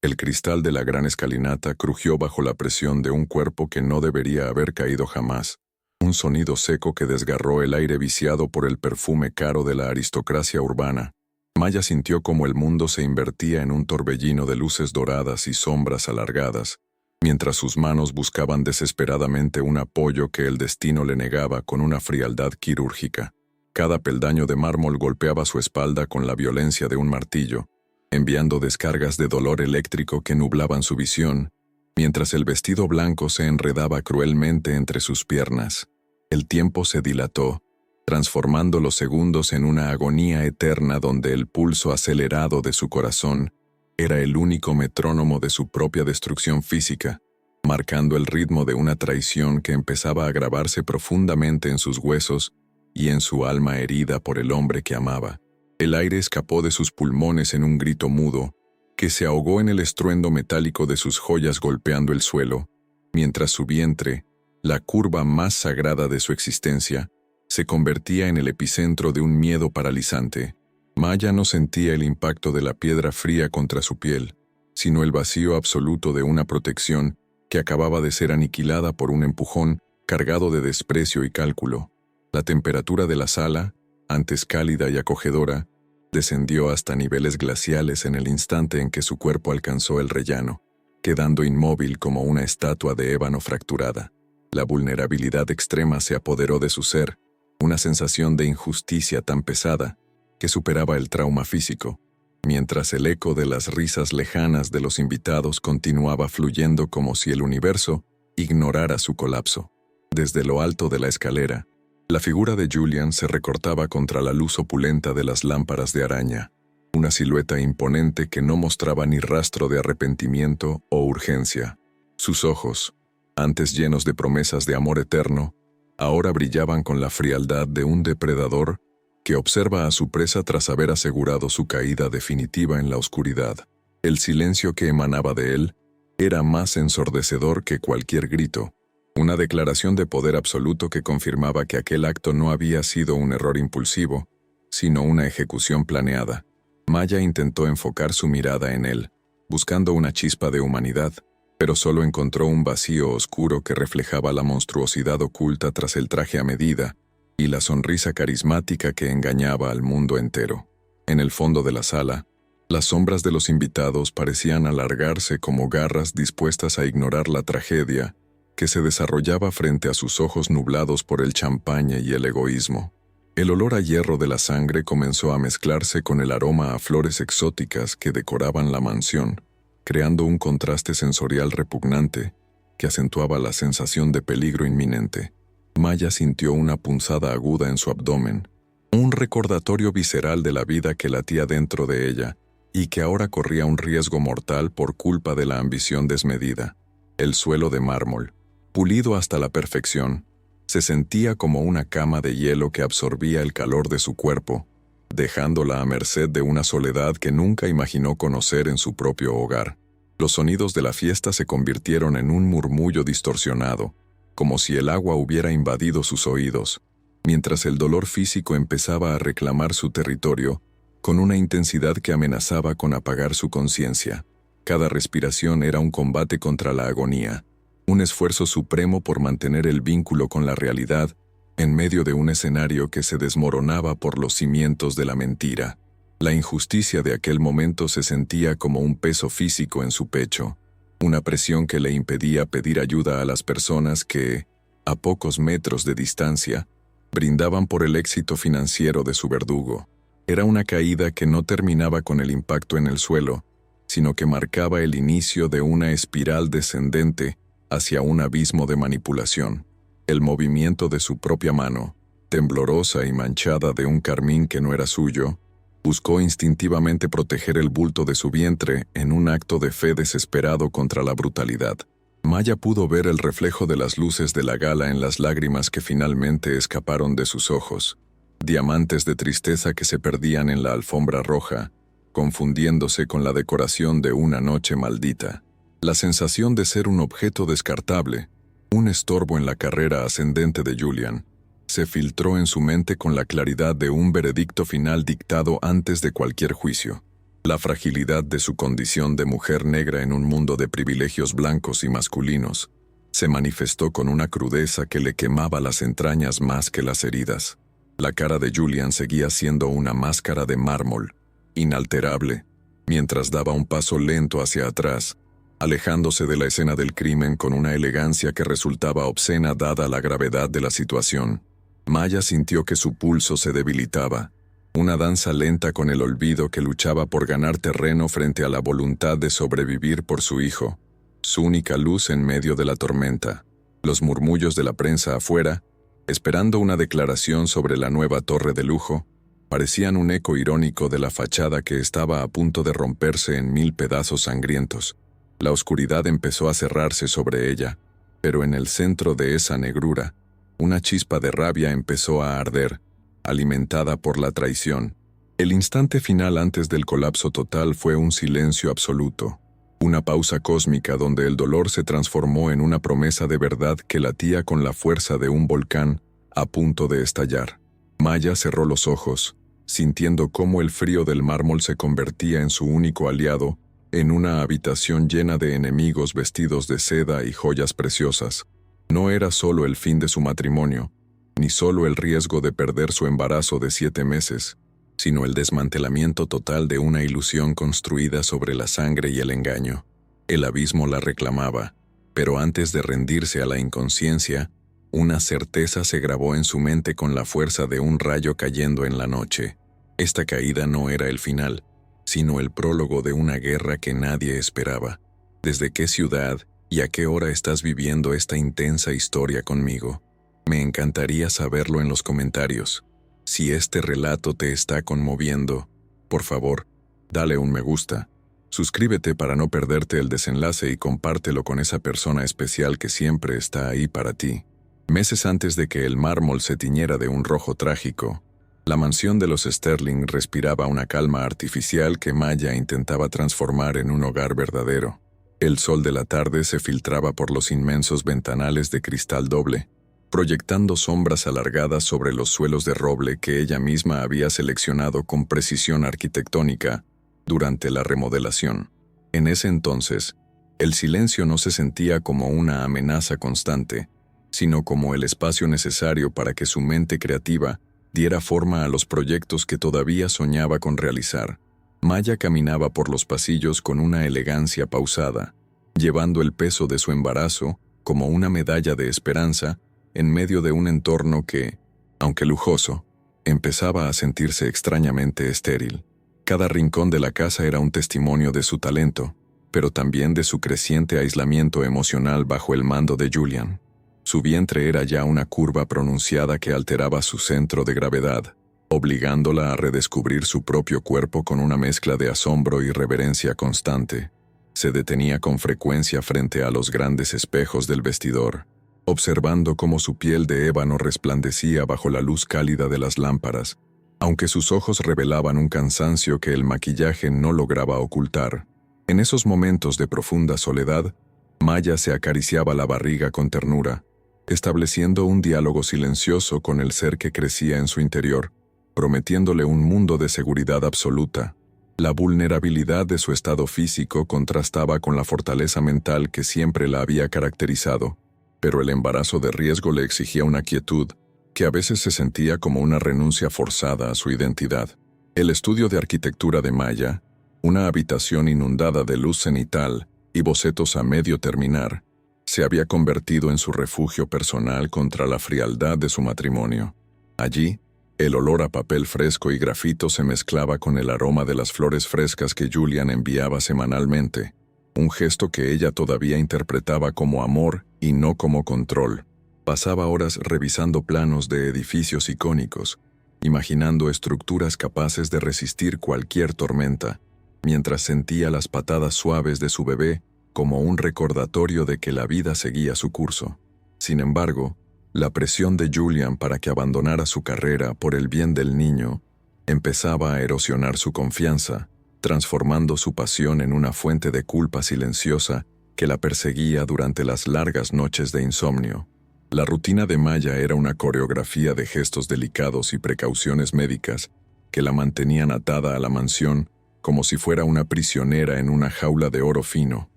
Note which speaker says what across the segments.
Speaker 1: El cristal de la gran escalinata crujió bajo la presión de un cuerpo que no debería haber caído jamás. Un sonido seco que desgarró el aire viciado por el perfume caro de la aristocracia urbana. Maya sintió como el mundo se invertía en un torbellino de luces doradas y sombras alargadas, mientras sus manos buscaban desesperadamente un apoyo que el destino le negaba con una frialdad quirúrgica. Cada peldaño de mármol golpeaba su espalda con la violencia de un martillo, enviando descargas de dolor eléctrico que nublaban su visión, mientras el vestido blanco se enredaba cruelmente entre sus piernas. El tiempo se dilató, transformando los segundos en una agonía eterna donde el pulso acelerado de su corazón era el único metrónomo de su propia destrucción física, marcando el ritmo de una traición que empezaba a grabarse profundamente en sus huesos y en su alma herida por el hombre que amaba. El aire escapó de sus pulmones en un grito mudo, que se ahogó en el estruendo metálico de sus joyas golpeando el suelo, mientras su vientre, la curva más sagrada de su existencia, se convertía en el epicentro de un miedo paralizante. Maya no sentía el impacto de la piedra fría contra su piel, sino el vacío absoluto de una protección que acababa de ser aniquilada por un empujón cargado de desprecio y cálculo. La temperatura de la sala, antes cálida y acogedora, descendió hasta niveles glaciales en el instante en que su cuerpo alcanzó el rellano, quedando inmóvil como una estatua de ébano fracturada. La vulnerabilidad extrema se apoderó de su ser, una sensación de injusticia tan pesada que superaba el trauma físico, mientras el eco de las risas lejanas de los invitados continuaba fluyendo como si el universo ignorara su colapso. Desde lo alto de la escalera, la figura de Julian se recortaba contra la luz opulenta de las lámparas de araña, una silueta imponente que no mostraba ni rastro de arrepentimiento o urgencia. Sus ojos, antes llenos de promesas de amor eterno, ahora brillaban con la frialdad de un depredador que observa a su presa tras haber asegurado su caída definitiva en la oscuridad. El silencio que emanaba de él era más ensordecedor que cualquier grito, una declaración de poder absoluto que confirmaba que aquel acto no había sido un error impulsivo, sino una ejecución planeada. Maya intentó enfocar su mirada en él, buscando una chispa de humanidad, pero solo encontró un vacío oscuro que reflejaba la monstruosidad oculta tras el traje a medida y la sonrisa carismática que engañaba al mundo entero. En el fondo de la sala, las sombras de los invitados parecían alargarse como garras dispuestas a ignorar la tragedia que se desarrollaba frente a sus ojos nublados por el champaña y el egoísmo. El olor a hierro de la sangre comenzó a mezclarse con el aroma a flores exóticas que decoraban la mansión, creando un contraste sensorial repugnante que acentuaba la sensación de peligro inminente. Maya sintió una punzada aguda en su abdomen, un recordatorio visceral de la vida que latía dentro de ella y que ahora corría un riesgo mortal por culpa de la ambición desmedida. El suelo de mármol, pulido hasta la perfección, se sentía como una cama de hielo que absorbía el calor de su cuerpo, dejándola a merced de una soledad que nunca imaginó conocer en su propio hogar. Los sonidos de la fiesta se convirtieron en un murmullo distorsionado, como si el agua hubiera invadido sus oídos, mientras el dolor físico empezaba a reclamar su territorio con una intensidad que amenazaba con apagar su conciencia. Cada respiración era un combate contra la agonía, un esfuerzo supremo por mantener el vínculo con la realidad en medio de un escenario que se desmoronaba por los cimientos de la mentira. La injusticia de aquel momento se sentía como un peso físico en su pecho, una presión que le impedía pedir ayuda a las personas que, a pocos metros de distancia, brindaban por el éxito financiero de su verdugo. Era una caída que no terminaba con el impacto en el suelo, sino que marcaba el inicio de una espiral descendente hacia un abismo de manipulación. El movimiento de su propia mano, temblorosa y manchada de un carmín que no era suyo, buscó instintivamente proteger el bulto de su vientre en un acto de fe desesperado contra la brutalidad. Maya pudo ver el reflejo de las luces de la gala en las lágrimas que finalmente escaparon de sus ojos, diamantes de tristeza que se perdían en la alfombra roja, confundiéndose con la decoración de una noche maldita. La sensación de ser un objeto descartable, un estorbo en la carrera ascendente de Julian, se filtró en su mente con la claridad de un veredicto final dictado antes de cualquier juicio. La fragilidad de su condición de mujer negra en un mundo de privilegios blancos y masculinos se manifestó con una crudeza que le quemaba las entrañas más que las heridas. La cara de Julian seguía siendo una máscara de mármol, inalterable, mientras daba un paso lento hacia atrás, alejándose de la escena del crimen con una elegancia que resultaba obscena dada la gravedad de la situación. Maya sintió que su pulso se debilitaba, una danza lenta con el olvido que luchaba por ganar terreno frente a la voluntad de sobrevivir por su hijo, su única luz en medio de la tormenta. Los murmullos de la prensa afuera, esperando una declaración sobre la nueva torre de lujo, parecían un eco irónico de la fachada que estaba a punto de romperse en 1000 pedazos sangrientos. La oscuridad empezó a cerrarse sobre ella, pero en el centro de esa negrura, una chispa de rabia empezó a arder, alimentada por la traición. El instante final antes del colapso total fue un silencio absoluto, una pausa cósmica donde el dolor se transformó en una promesa de verdad que latía con la fuerza de un volcán a punto de estallar. Maya cerró los ojos, sintiendo cómo el frío del mármol se convertía en su único aliado en una habitación llena de enemigos vestidos de seda y joyas preciosas. No era solo el fin de su matrimonio, ni solo el riesgo de perder su embarazo de 7 meses, sino el desmantelamiento total de una ilusión construida sobre la sangre y el engaño. El abismo la reclamaba, pero antes de rendirse a la inconsciencia, una certeza se grabó en su mente con la fuerza de un rayo cayendo en la noche. Esta caída no era el final, sino el prólogo de una guerra que nadie esperaba. ¿Desde qué ciudad y a qué hora estás viviendo esta intensa historia conmigo? Me encantaría saberlo en los comentarios. Si este relato te está conmoviendo, por favor, dale un me gusta. Suscríbete para no perderte el desenlace y compártelo con esa persona especial que siempre está ahí para ti. Meses antes de que el mármol se tiñera de un rojo trágico, la mansión de los Sterling respiraba una calma artificial que Maya intentaba transformar en un hogar verdadero. El sol de la tarde se filtraba por los inmensos ventanales de cristal doble, proyectando sombras alargadas sobre los suelos de roble que ella misma había seleccionado con precisión arquitectónica durante la remodelación. En ese entonces, el silencio no se sentía como una amenaza constante, sino como el espacio necesario para que su mente creativa diera forma a los proyectos que todavía soñaba con realizar. Maya caminaba por los pasillos con una elegancia pausada, llevando el peso de su embarazo como una medalla de esperanza en medio de un entorno que, aunque lujoso, empezaba a sentirse extrañamente estéril. Cada rincón de la casa era un testimonio de su talento, pero también de su creciente aislamiento emocional bajo el mando de Julian. Su vientre era ya una curva pronunciada que alteraba su centro de gravedad, obligándola a redescubrir su propio cuerpo con una mezcla de asombro y reverencia constante. Se detenía con frecuencia frente a los grandes espejos del vestidor, observando cómo su piel de ébano resplandecía bajo la luz cálida de las lámparas, aunque sus ojos revelaban un cansancio que el maquillaje no lograba ocultar. En esos momentos de profunda soledad, Maya se acariciaba la barriga con ternura, estableciendo un diálogo silencioso con el ser que crecía en su interior, prometiéndole un mundo de seguridad absoluta. La vulnerabilidad de su estado físico contrastaba con la fortaleza mental que siempre la había caracterizado, pero el embarazo de riesgo le exigía una quietud que a veces se sentía como una renuncia forzada a su identidad. El estudio de arquitectura de Maya, una habitación inundada de luz cenital y bocetos a medio terminar, se había convertido en su refugio personal contra la frialdad de su matrimonio. Allí, el olor a papel fresco y grafito se mezclaba con el aroma de las flores frescas que Julian enviaba semanalmente, un gesto que ella todavía interpretaba como amor y no como control. Pasaba horas revisando planos de edificios icónicos, imaginando estructuras capaces de resistir cualquier tormenta, mientras sentía las patadas suaves de su bebé como un recordatorio de que la vida seguía su curso. Sin embargo, la presión de Julian para que abandonara su carrera por el bien del niño empezaba a erosionar su confianza, transformando su pasión en una fuente de culpa silenciosa que la perseguía durante las largas noches de insomnio. La rutina de Maya era una coreografía de gestos delicados y precauciones médicas que la mantenían atada a la mansión como si fuera una prisionera en una jaula de oro fino.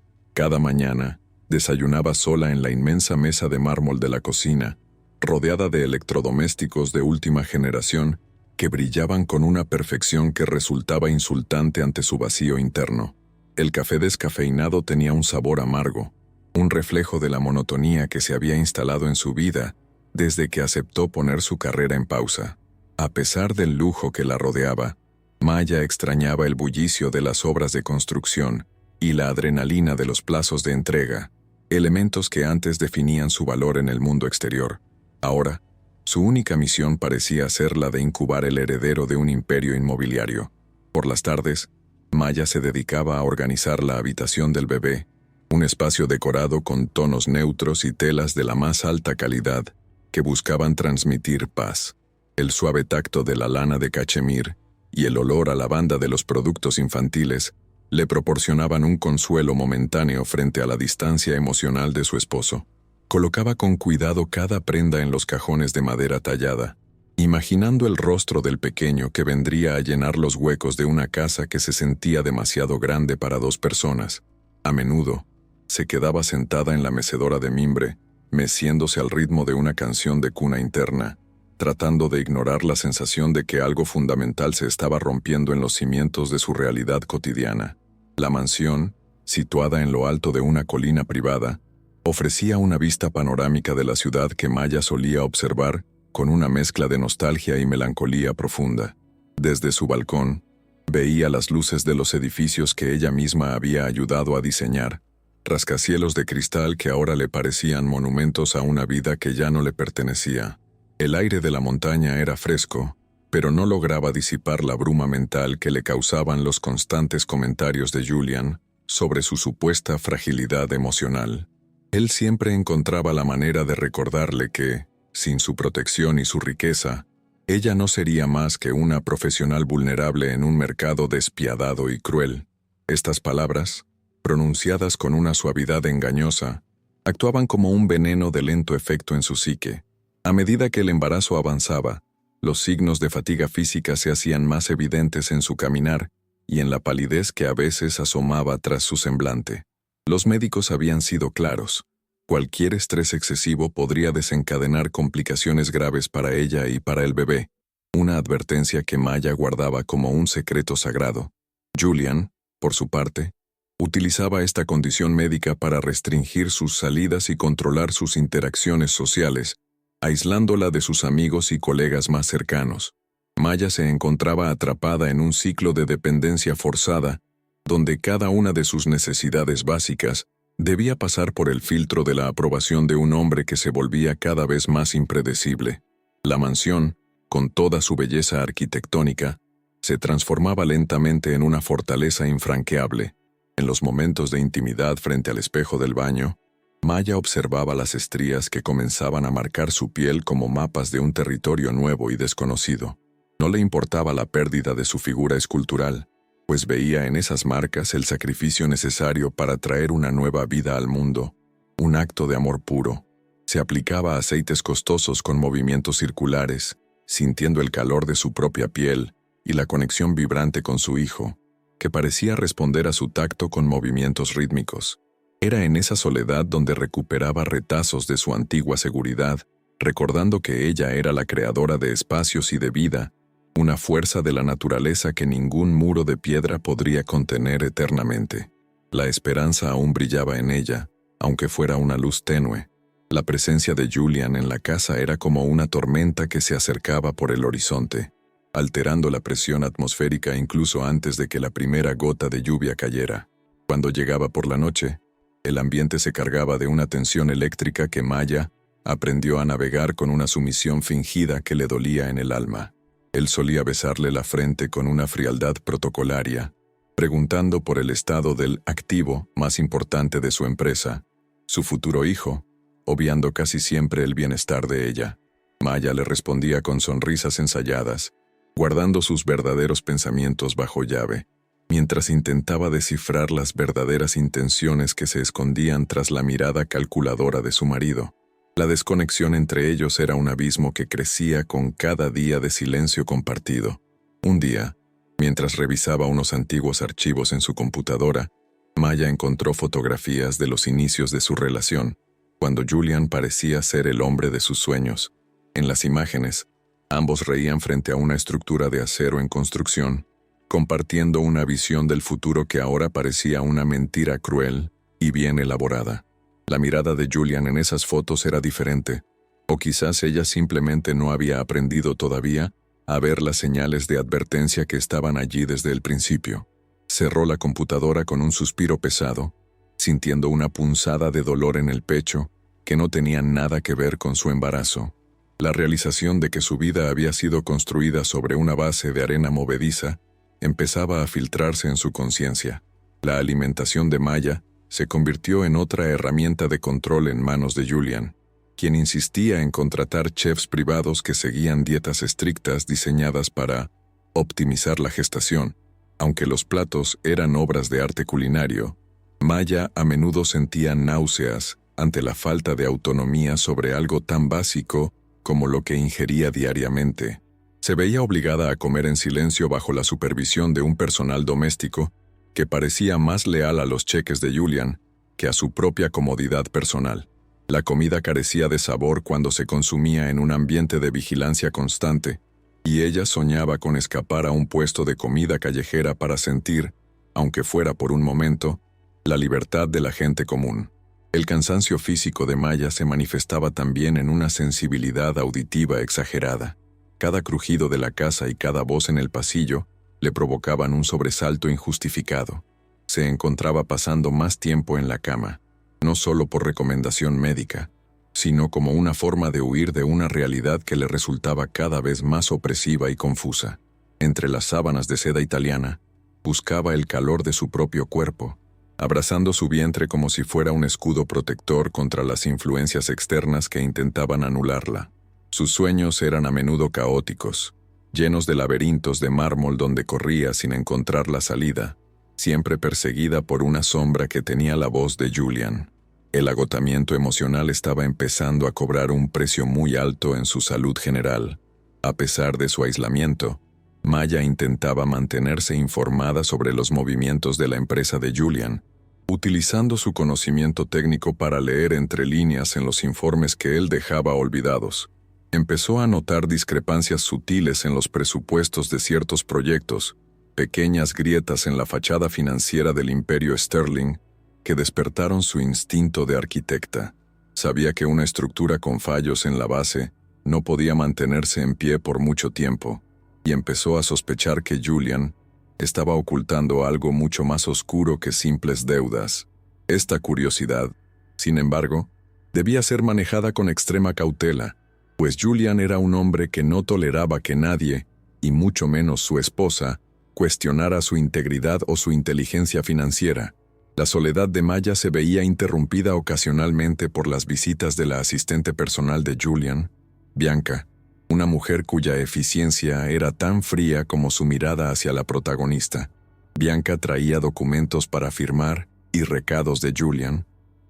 Speaker 1: Cada mañana, desayunaba sola en la inmensa mesa de mármol de la cocina, rodeada de electrodomésticos de última generación que brillaban con una perfección que resultaba insultante ante su vacío interno. El café descafeinado tenía un sabor amargo, un reflejo de la monotonía que se había instalado en su vida desde que aceptó poner su carrera en pausa. A pesar del lujo que la rodeaba, Maya extrañaba el bullicio de las obras de construcción y la adrenalina de los plazos de entrega, elementos que antes definían su valor en el mundo exterior. Ahora, su única misión parecía ser la de incubar el heredero de un imperio inmobiliario. Por las tardes, Maya se dedicaba a organizar la habitación del bebé, un espacio decorado con tonos neutros y telas de la más alta calidad que buscaban transmitir paz. El suave tacto de la lana de cachemir y el olor a lavanda de los productos infantiles le proporcionaban un consuelo momentáneo frente a la distancia emocional de su esposo. Colocaba con cuidado cada prenda en los cajones de madera tallada, imaginando el rostro del pequeño que vendría a llenar los huecos de una casa que se sentía demasiado grande para 2 personas. A menudo, se quedaba sentada en la mecedora de mimbre, meciéndose al ritmo de una canción de cuna interna, tratando de ignorar la sensación de que algo fundamental se estaba rompiendo en los cimientos de su realidad cotidiana. La mansión, situada en lo alto de una colina privada, ofrecía una vista panorámica de la ciudad que Maya solía observar con una mezcla de nostalgia y melancolía profunda. Desde su balcón, veía las luces de los edificios que ella misma había ayudado a diseñar, rascacielos de cristal que ahora le parecían monumentos a una vida que ya no le pertenecía. El aire de la montaña era fresco, pero no lograba disipar la bruma mental que le causaban los constantes comentarios de Julian sobre su supuesta fragilidad emocional. Él siempre encontraba la manera de recordarle que, sin su protección y su riqueza, ella no sería más que una profesional vulnerable en un mercado despiadado y cruel. Estas palabras, pronunciadas con una suavidad engañosa, actuaban como un veneno de lento efecto en su psique. A medida que el embarazo avanzaba, los signos de fatiga física se hacían más evidentes en su caminar y en la palidez que a veces asomaba tras su semblante. Los médicos habían sido claros. Cualquier estrés excesivo podría desencadenar complicaciones graves para ella y para el bebé, una advertencia que Maya guardaba como un secreto sagrado. Julian, por su parte, utilizaba esta condición médica para restringir sus salidas y controlar sus interacciones sociales, aislándola de sus amigos y colegas más cercanos. Maya se encontraba atrapada en un ciclo de dependencia forzada, donde cada una de sus necesidades básicas debía pasar por el filtro de la aprobación de un hombre que se volvía cada vez más impredecible. La mansión, con toda su belleza arquitectónica, se transformaba lentamente en una fortaleza infranqueable. En los momentos de intimidad frente al espejo del baño, Maya observaba las estrías que comenzaban a marcar su piel como mapas de un territorio nuevo y desconocido. No le importaba la pérdida de su figura escultural, pues veía en esas marcas el sacrificio necesario para traer una nueva vida al mundo, un acto de amor puro. Se aplicaba aceites costosos con movimientos circulares, sintiendo el calor de su propia piel y la conexión vibrante con su hijo, que parecía responder a su tacto con movimientos rítmicos. Era en esa soledad donde recuperaba retazos de su antigua seguridad, recordando que ella era la creadora de espacios y de vida, una fuerza de la naturaleza que ningún muro de piedra podría contener eternamente. La esperanza aún brillaba en ella, aunque fuera una luz tenue. La presencia de Julian en la casa era como una tormenta que se acercaba por el horizonte, alterando la presión atmosférica incluso antes de que la primera gota de lluvia cayera. Cuando llegaba por la noche, el ambiente se cargaba de una tensión eléctrica que Maya aprendió a navegar con una sumisión fingida que le dolía en el alma. Él solía besarle la frente con una frialdad protocolaria, preguntando por el estado del activo más importante de su empresa, su futuro hijo, obviando casi siempre el bienestar de ella. Maya le respondía con sonrisas ensayadas, guardando sus verdaderos pensamientos bajo llave, mientras intentaba descifrar las verdaderas intenciones que se escondían tras la mirada calculadora de su marido. La desconexión entre ellos era un abismo que crecía con cada día de silencio compartido. Un día, Mientras revisaba unos antiguos archivos en su computadora, Maya encontró fotografías de los inicios de su relación, cuando Julian parecía ser el hombre de sus sueños. En las imágenes, ambos reían frente a una estructura de acero en construcción, compartiendo una visión del futuro que ahora parecía una mentira cruel y bien elaborada. La mirada de Julian en esas fotos era diferente, o quizás ella simplemente no había aprendido todavía a ver las señales de advertencia que estaban allí desde el principio. Cerró la computadora con un suspiro pesado, sintiendo una punzada de dolor en el pecho que no tenía nada que ver con su embarazo. La realización de que su vida había sido construida sobre una base de arena movediza empezaba a filtrarse en su conciencia. La alimentación de Maya se convirtió en otra herramienta de control en manos de Julian, quien insistía en contratar chefs privados que seguían dietas estrictas diseñadas para optimizar la gestación. Aunque los platos eran obras de arte culinario, Maya a menudo sentía náuseas ante la falta de autonomía sobre algo tan básico como lo que ingería diariamente. Se veía obligada a comer en silencio bajo la supervisión de un personal doméstico que parecía más leal a los cheques de Julian que a su propia comodidad personal. La comida carecía de sabor cuando se consumía en un ambiente de vigilancia constante, y ella soñaba con escapar a un puesto de comida callejera para sentir, aunque fuera por un momento, la libertad de la gente común. El cansancio físico de Maya se manifestaba también en una sensibilidad auditiva exagerada. Cada crujido de la casa y cada voz en el pasillo le provocaban un sobresalto injustificado. Se encontraba pasando más tiempo en la cama, no solo por recomendación médica, sino como una forma de huir de una realidad que le resultaba cada vez más opresiva y confusa. Entre las sábanas de seda italiana, buscaba el calor de su propio cuerpo, abrazando su vientre como si fuera un escudo protector contra las influencias externas que intentaban anularla. Sus sueños eran a menudo caóticos, llenos de laberintos de mármol donde corría sin encontrar la salida, siempre perseguida por una sombra que tenía la voz de Julian. El agotamiento emocional estaba empezando a cobrar un precio muy alto en su salud general. A pesar de su aislamiento, Maya intentaba mantenerse informada sobre los movimientos de la empresa de Julian, utilizando su conocimiento técnico para leer entre líneas en los informes que él dejaba olvidados. Empezó a notar discrepancias sutiles en los presupuestos de ciertos proyectos, pequeñas grietas en la fachada financiera del imperio Sterling, que despertaron su instinto de arquitecta. Sabía que una estructura con fallos en la base no podía mantenerse en pie por mucho tiempo, y empezó a sospechar que Julian estaba ocultando algo mucho más oscuro que simples deudas. Esta curiosidad, sin embargo, debía ser manejada con extrema cautela, pues Julian era un hombre que no toleraba que nadie, y mucho menos su esposa, cuestionara su integridad o su inteligencia financiera. La soledad de Maya se veía interrumpida ocasionalmente por las visitas de la asistente personal de Julian, Bianca, una mujer cuya eficiencia era tan fría como su mirada hacia la protagonista. Bianca traía documentos para firmar y recados de Julian,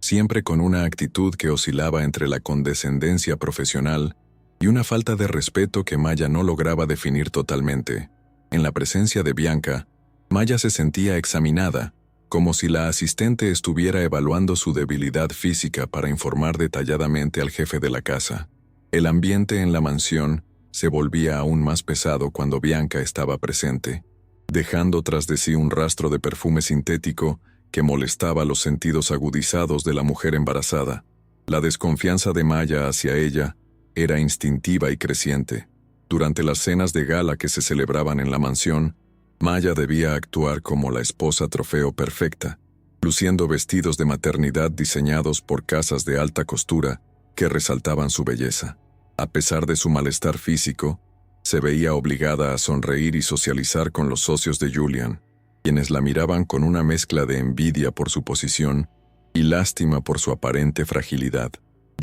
Speaker 1: siempre con una actitud que oscilaba entre la condescendencia profesional y una falta de respeto que Maya no lograba definir totalmente. En la presencia de Bianca, Maya se sentía examinada, como si la asistente estuviera evaluando su debilidad física para informar detalladamente al jefe de la casa. El ambiente en la mansión se volvía aún más pesado cuando Bianca estaba presente, dejando tras de sí un rastro de perfume sintético que molestaba los sentidos agudizados de la mujer embarazada. La desconfianza de Maya hacia ella era instintiva y creciente. Durante las cenas de gala que se celebraban en la mansión, Maya debía actuar como la esposa trofeo perfecta, luciendo vestidos de maternidad diseñados por casas de alta costura que resaltaban su belleza. A pesar de su malestar físico, se veía obligada a sonreír y socializar con los socios de Julian, quienes la miraban con una mezcla de envidia por su posición y lástima por su aparente fragilidad.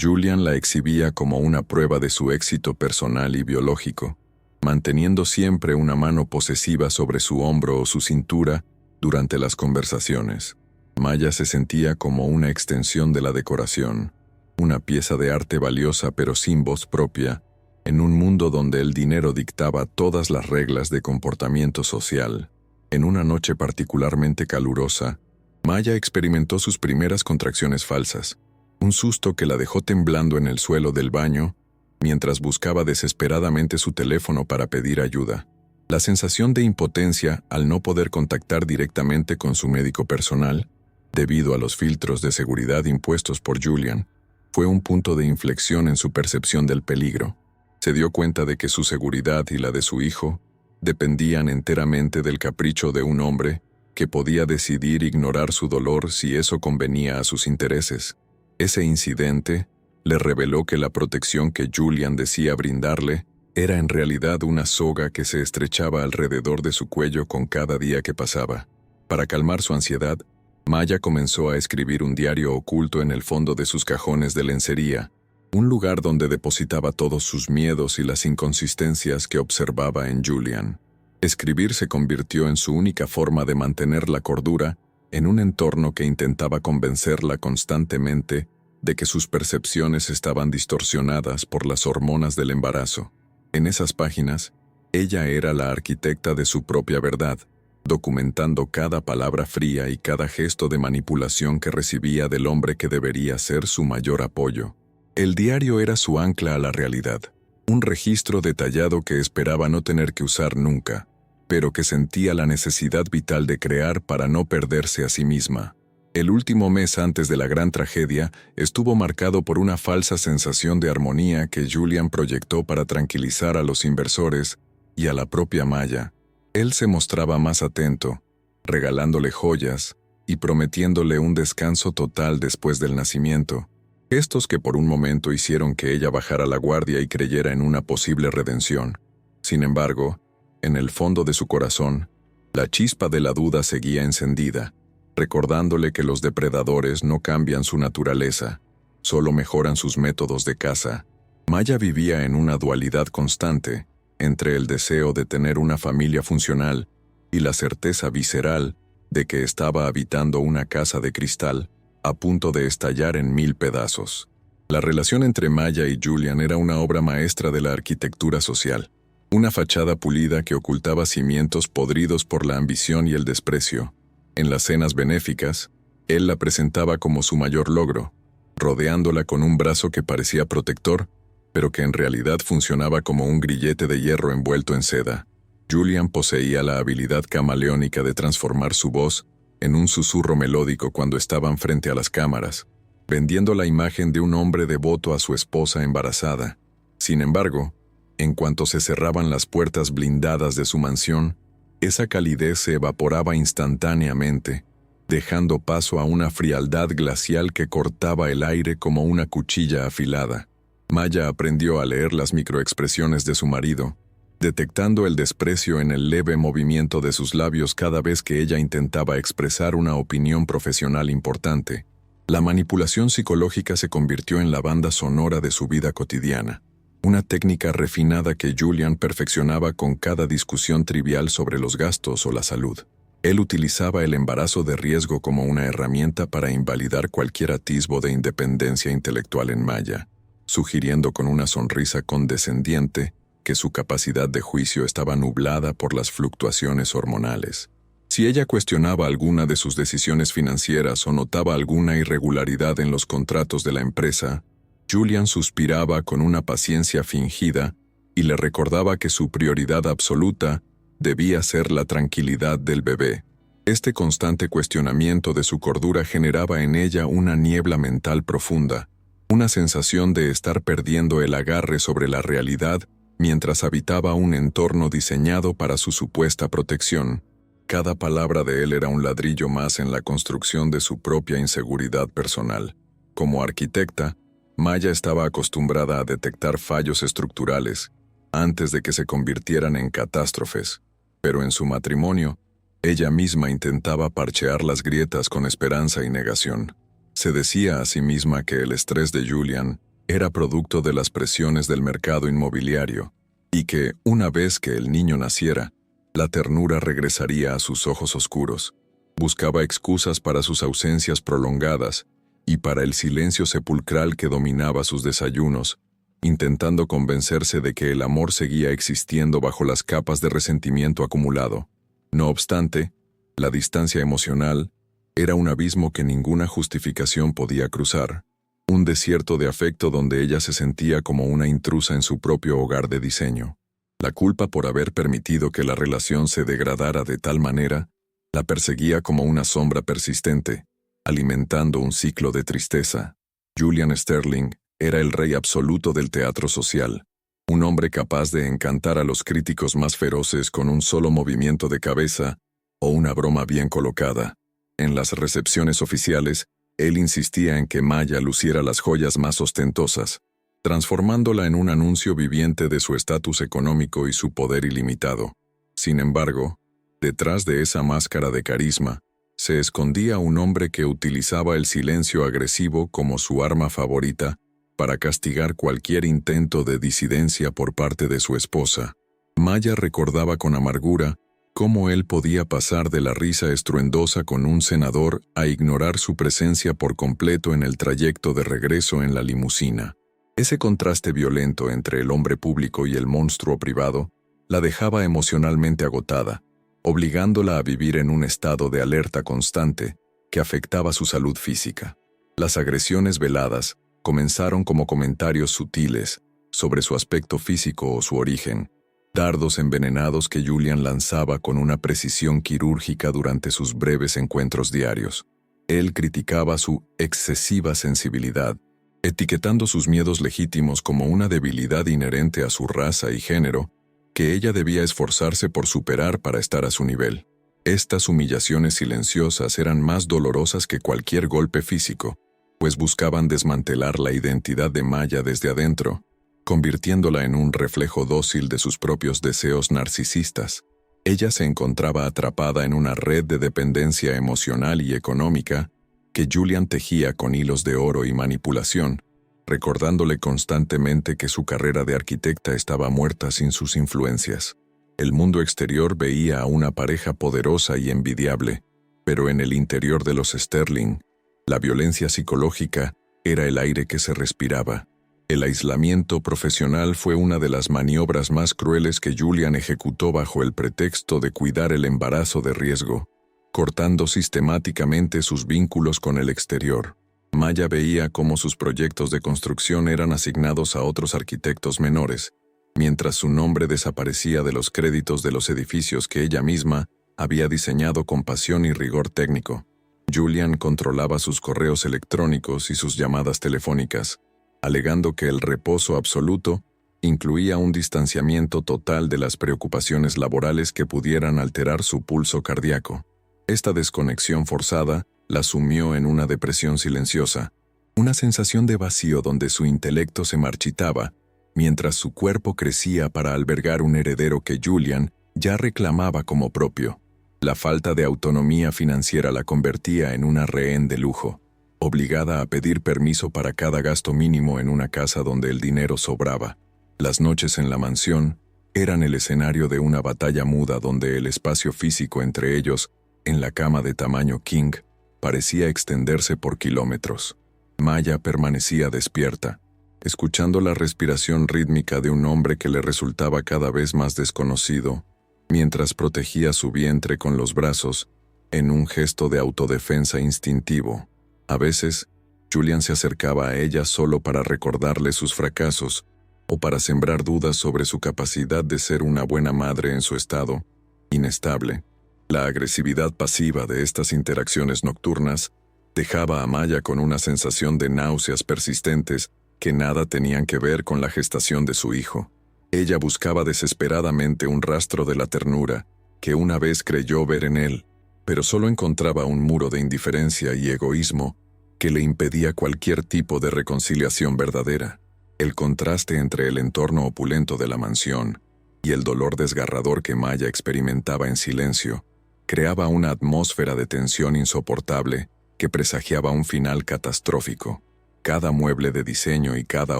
Speaker 1: Julian la exhibía como una prueba de su éxito personal y biológico, manteniendo siempre una mano posesiva sobre su hombro o su cintura durante las conversaciones. Maya se sentía como una extensión de la decoración, una pieza de arte valiosa pero sin voz propia, En un mundo donde el dinero dictaba todas las reglas de comportamiento social, en una noche particularmente calurosa, Maya experimentó sus primeras contracciones falsas, un susto que la dejó temblando en el suelo del baño mientras buscaba desesperadamente su teléfono para pedir ayuda. La sensación de impotencia al no poder contactar directamente con su médico personal, debido a los filtros de seguridad impuestos por Julian, fue un punto de inflexión en su percepción del peligro. Se dio cuenta de que su seguridad y la de su hijo dependían enteramente del capricho de un hombre que podía decidir ignorar su dolor si eso convenía a sus intereses. Ese incidente le reveló que la protección que Julian decía brindarle era en realidad una soga que se estrechaba alrededor de su cuello con cada día que pasaba. Para calmar su ansiedad, Maya comenzó a escribir un diario oculto en el fondo de sus cajones de lencería, un lugar donde depositaba todos sus miedos y las inconsistencias que observaba en Julian. Escribir se convirtió en su única forma de mantener la cordura en un entorno que intentaba convencerla constantemente de que sus percepciones estaban distorsionadas por las hormonas del embarazo. En esas páginas, ella era la arquitecta de su propia verdad, documentando cada palabra fría y cada gesto de manipulación que recibía del hombre que debería ser su mayor apoyo. El diario era su ancla a la realidad, un registro detallado que esperaba no tener que usar nunca, pero que sentía la necesidad vital de crear para no perderse a sí misma. El último mes antes de la gran tragedia estuvo marcado por una falsa sensación de armonía que Julian proyectó para tranquilizar a los inversores y a la propia Maya. Él se mostraba más atento, regalándole joyas y prometiéndole un descanso total después del nacimiento, gestos que por un momento hicieron que ella bajara la guardia y creyera en una posible redención. Sin embargo, en el fondo de su corazón, la chispa de la duda seguía encendida, recordándole que los depredadores no cambian su naturaleza, solo mejoran sus métodos de caza. Maya vivía en una dualidad constante entre el deseo de tener una familia funcional y la certeza visceral de que estaba habitando una casa de cristal a punto de estallar en 1000 pedazos. La relación entre Maya y Julian era una obra maestra de la arquitectura social, una fachada pulida que ocultaba cimientos podridos por la ambición y el desprecio. En las cenas benéficas, él la presentaba como su mayor logro, rodeándola con un brazo que parecía protector, pero que en realidad funcionaba como un grillete de hierro envuelto en seda. Julian poseía la habilidad camaleónica de transformar su voz en un susurro melódico cuando estaban frente a las cámaras, vendiendo la imagen de un hombre devoto a su esposa embarazada. Sin embargo, en cuanto se cerraban las puertas blindadas de su mansión, esa calidez se evaporaba instantáneamente, dejando paso a una frialdad glacial que cortaba el aire como una cuchilla afilada. Maya aprendió a leer las microexpresiones de su marido, detectando el desprecio en el leve movimiento de sus labios cada vez que ella intentaba expresar una opinión profesional importante. La manipulación psicológica se convirtió en la banda sonora de su vida cotidiana, una técnica refinada que Julian perfeccionaba con cada discusión trivial sobre los gastos o la salud. Él utilizaba el embarazo de riesgo como una herramienta para invalidar cualquier atisbo de independencia intelectual en Maya, sugiriendo con una sonrisa condescendiente que su capacidad de juicio estaba nublada por las fluctuaciones hormonales. Si ella cuestionaba alguna de sus decisiones financieras o notaba alguna irregularidad en los contratos de la empresa, Julian suspiraba con una paciencia fingida y le recordaba que su prioridad absoluta debía ser la tranquilidad del bebé. Este constante cuestionamiento de su cordura generaba en ella una niebla mental profunda, una sensación de estar perdiendo el agarre sobre la realidad mientras habitaba un entorno diseñado para su supuesta protección. Cada palabra de él era un ladrillo más en la construcción de su propia inseguridad personal. Como arquitecta, Maya estaba acostumbrada a detectar fallos estructurales antes de que se convirtieran en catástrofes, pero en su matrimonio, ella misma intentaba parchear las grietas con esperanza y negación. Se decía a sí misma que el estrés de Julian era producto de las presiones del mercado inmobiliario y que, una vez que el niño naciera, la ternura regresaría a sus ojos oscuros. Buscaba excusas para sus ausencias prolongadas y para el silencio sepulcral que dominaba sus desayunos, intentando convencerse de que el amor seguía existiendo bajo las capas de resentimiento acumulado. No obstante, la distancia emocional era un abismo que ninguna justificación podía cruzar, un desierto de afecto donde ella se sentía como una intrusa en su propio hogar de diseño. La culpa por haber permitido que la relación se degradara de tal manera la perseguía como una sombra persistente, alimentando un ciclo de tristeza. Julian Sterling era el rey absoluto del teatro social, un hombre capaz de encantar a los críticos más feroces con un solo movimiento de cabeza o una broma bien colocada. En las recepciones oficiales, él insistía en que Maya luciera las joyas más ostentosas, transformándola en un anuncio viviente de su estatus económico y su poder ilimitado. Sin embargo, detrás de esa máscara de carisma, se escondía un hombre que utilizaba el silencio agresivo como su arma favorita para castigar cualquier intento de disidencia por parte de su esposa. Maya recordaba con amargura cómo él podía pasar de la risa estruendosa con un senador a ignorar su presencia por completo en el trayecto de regreso en la limusina. Ese contraste violento entre el hombre público y el monstruo privado la dejaba emocionalmente agotada, obligándola a vivir en un estado de alerta constante que afectaba su salud física. Las agresiones veladas comenzaron como comentarios sutiles sobre su aspecto físico o su origen, dardos envenenados que Julian lanzaba con una precisión quirúrgica durante sus breves encuentros diarios. Él criticaba su excesiva sensibilidad, etiquetando sus miedos legítimos como una debilidad inherente a su raza y género, que ella debía esforzarse por superar para estar a su nivel. Estas humillaciones silenciosas eran más dolorosas que cualquier golpe físico, pues buscaban desmantelar la identidad de Maya desde adentro, convirtiéndola en un reflejo dócil de sus propios deseos narcisistas. Ella se encontraba atrapada en una red de dependencia emocional y económica que Julian tejía con hilos de oro y manipulación, recordándole constantemente que su carrera de arquitecta estaba muerta sin sus influencias. El mundo exterior veía a una pareja poderosa y envidiable, pero en el interior de los Sterling, la violencia psicológica era el aire que se respiraba. El aislamiento profesional fue una de las maniobras más crueles que Julian ejecutó bajo el pretexto de cuidar el embarazo de riesgo, cortando sistemáticamente sus vínculos con el exterior. Maya veía cómo sus proyectos de construcción eran asignados a otros arquitectos menores, mientras su nombre desaparecía de los créditos de los edificios que ella misma había diseñado con pasión y rigor técnico. Julian controlaba sus correos electrónicos y sus llamadas telefónicas, alegando que el reposo absoluto incluía un distanciamiento total de las preocupaciones laborales que pudieran alterar su pulso cardíaco. Esta desconexión forzada la sumió en una depresión silenciosa, una sensación de vacío donde su intelecto se marchitaba, mientras su cuerpo crecía para albergar un heredero que Julian ya reclamaba como propio. La falta de autonomía financiera la convertía en una rehén de lujo, obligada a pedir permiso para cada gasto mínimo en una casa donde el dinero sobraba. Las noches en la mansión eran el escenario de una batalla muda donde el espacio físico entre ellos, en la cama de tamaño king, parecía extenderse por kilómetros. Maya permanecía despierta, escuchando la respiración rítmica de un hombre que le resultaba cada vez más desconocido, mientras protegía su vientre con los brazos, en un gesto de autodefensa instintivo. A veces, Julian se acercaba a ella solo para recordarle sus fracasos o para sembrar dudas sobre su capacidad de ser una buena madre en su estado inestable. La agresividad pasiva de estas interacciones nocturnas dejaba a Maya con una sensación de náuseas persistentes que nada tenían que ver con la gestación de su hijo. Ella buscaba desesperadamente un rastro de la ternura que una vez creyó ver en él, pero solo encontraba un muro de indiferencia y egoísmo que le impedía cualquier tipo de reconciliación verdadera. El contraste entre el entorno opulento de la mansión y el dolor desgarrador que Maya experimentaba en silencio creaba una atmósfera de tensión insoportable que presagiaba un final catastrófico. Cada mueble de diseño y cada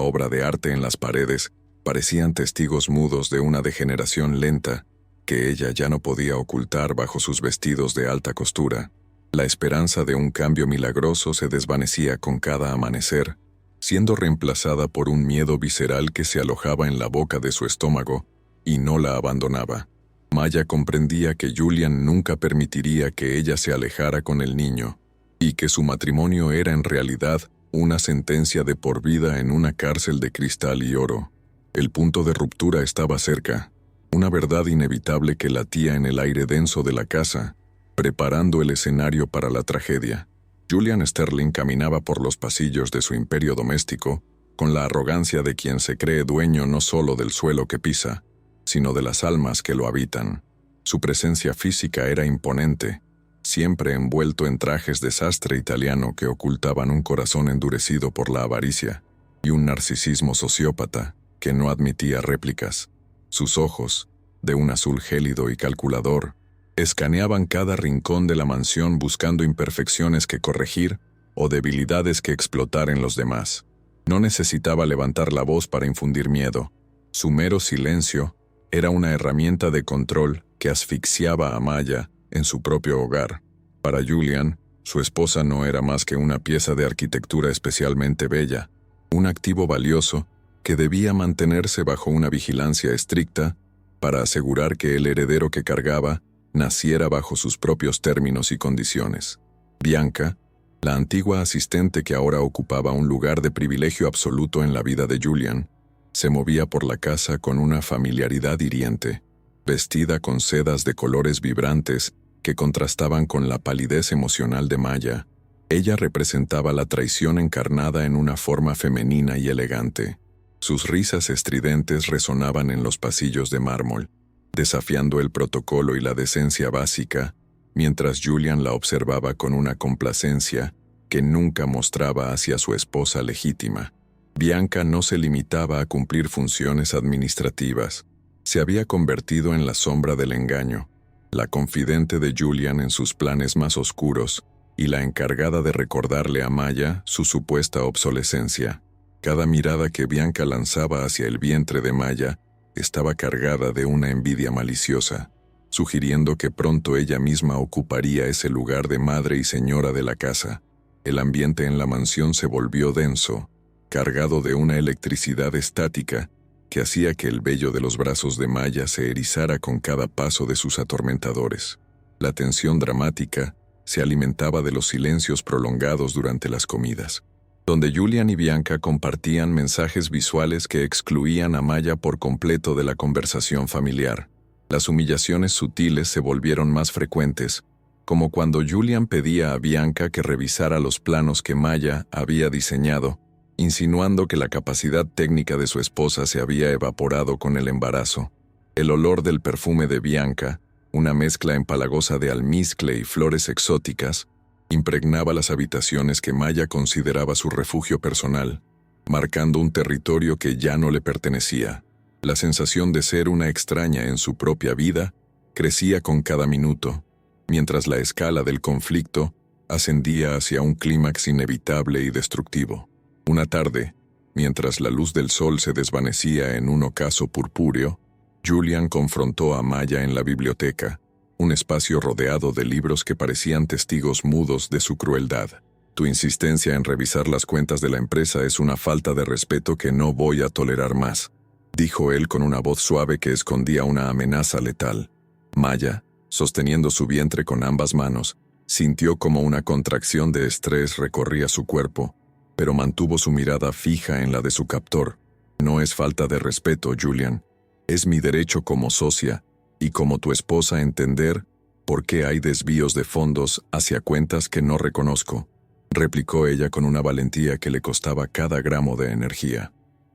Speaker 1: obra de arte en las paredes parecían testigos mudos de una degeneración lenta que ella ya no podía ocultar bajo sus vestidos de alta costura. La esperanza de un cambio milagroso se desvanecía con cada amanecer, siendo reemplazada por un miedo visceral que se alojaba en la boca de su estómago y no la abandonaba. Maya comprendía que Julian nunca permitiría que ella se alejara con el niño, y que su matrimonio era en realidad una sentencia de por vida en una cárcel de cristal y oro. El punto de ruptura estaba cerca, una verdad inevitable que latía en el aire denso de la casa, preparando el escenario para la tragedia. Julian Sterling caminaba por los pasillos de su imperio doméstico, con la arrogancia de quien se cree dueño no solo del suelo que pisa, sino de las almas que lo habitan. Su presencia física era imponente, siempre envuelto en trajes de sastre italiano que ocultaban un corazón endurecido por la avaricia y un narcisismo sociópata que no admitía réplicas. Sus ojos, de un azul gélido y calculador, escaneaban cada rincón de la mansión buscando imperfecciones que corregir o debilidades que explotar en los demás. No necesitaba levantar la voz para infundir miedo. Su mero silencio era una herramienta de control que asfixiaba a Maya en su propio hogar. Para Julian, su esposa no era más que una pieza de arquitectura especialmente bella, un activo valioso que debía mantenerse bajo una vigilancia estricta para asegurar que el heredero que cargaba naciera bajo sus propios términos y condiciones. Bianca, la antigua asistente que ahora ocupaba un lugar de privilegio absoluto en la vida de Julian, se movía por la casa con una familiaridad hiriente, vestida con sedas de colores vibrantes que contrastaban con la palidez emocional de Maya. Ella representaba la traición encarnada en una forma femenina y elegante. Sus risas estridentes resonaban en los pasillos de mármol, desafiando el protocolo y la decencia básica, mientras Julian la observaba con una complacencia que nunca mostraba hacia su esposa legítima. Bianca no se limitaba a cumplir funciones administrativas. Se había convertido en la sombra del engaño, la confidente de Julian en sus planes más oscuros y la encargada de recordarle a Maya su supuesta obsolescencia. Cada mirada que Bianca lanzaba hacia el vientre de Maya estaba cargada de una envidia maliciosa, sugiriendo que pronto ella misma ocuparía ese lugar de madre y señora de la casa. El ambiente en la mansión se volvió denso, cargado de una electricidad estática que hacía que el vello de los brazos de Maya se erizara con cada paso de sus atormentadores. La tensión dramática se alimentaba de los silencios prolongados durante las comidas, donde Julian y Bianca compartían mensajes visuales que excluían a Maya por completo de la conversación familiar. Las humillaciones sutiles se volvieron más frecuentes, como cuando Julian pedía a Bianca que revisara los planos que Maya había diseñado, insinuando que la capacidad técnica de su esposa se había evaporado con el embarazo. El olor del perfume de Bianca, una mezcla empalagosa de almizcle y flores exóticas, impregnaba las habitaciones que Maya consideraba su refugio personal, marcando un territorio que ya no le pertenecía. La sensación de ser una extraña en su propia vida crecía con cada minuto, mientras la escala del conflicto ascendía hacia un clímax inevitable y destructivo. Una tarde, mientras la luz del sol se desvanecía en un ocaso purpúreo, Julian confrontó a Maya en la biblioteca, un espacio rodeado de libros que parecían testigos mudos de su crueldad. Tu insistencia en revisar las cuentas de la empresa es una falta de respeto que no voy a tolerar más, dijo él con una voz suave que escondía una amenaza letal. Maya, sosteniendo su vientre con ambas manos, sintió como una contracción de estrés recorría su cuerpo, pero mantuvo su mirada fija en la de su captor. No es falta de respeto, Julian. Es mi derecho como socia y como tu esposa entender por qué hay desvíos de fondos hacia cuentas que no reconozco, replicó ella con una valentía que le costaba cada gramo de energía.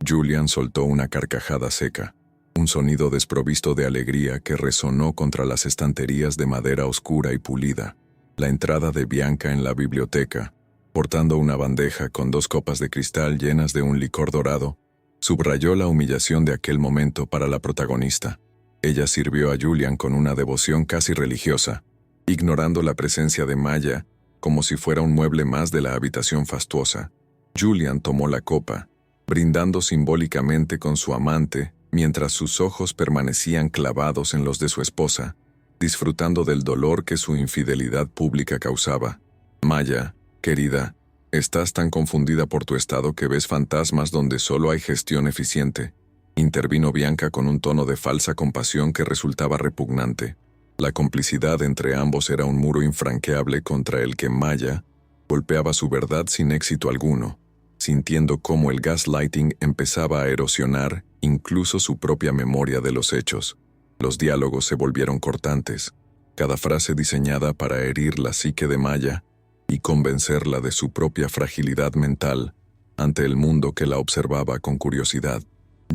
Speaker 1: Julian soltó una carcajada seca, un sonido desprovisto de alegría que resonó contra las estanterías de madera oscura y pulida. La entrada de Bianca en la biblioteca, portando una bandeja con 2 copas de cristal llenas de un licor dorado, subrayó la humillación de aquel momento para la protagonista. Ella sirvió a Julian con una devoción casi religiosa, ignorando la presencia de Maya como si fuera un mueble más de la habitación fastuosa. Julian tomó la copa, brindando simbólicamente con su amante, mientras sus ojos permanecían clavados en los de su esposa, disfrutando del dolor que su infidelidad pública causaba. Maya, querida, Estás tan confundida por tu estado que ves fantasmas donde solo hay gestión eficiente. Intervino Bianca con un tono de falsa compasión que resultaba repugnante. La complicidad entre ambos era un muro infranqueable contra el que Maya golpeaba su verdad sin éxito alguno, sintiendo cómo el gaslighting empezaba a erosionar incluso su propia memoria de los hechos. Los diálogos se volvieron cortantes, cada frase diseñada para herir la psique de Maya y convencerla de su propia fragilidad mental ante el mundo que la observaba con curiosidad.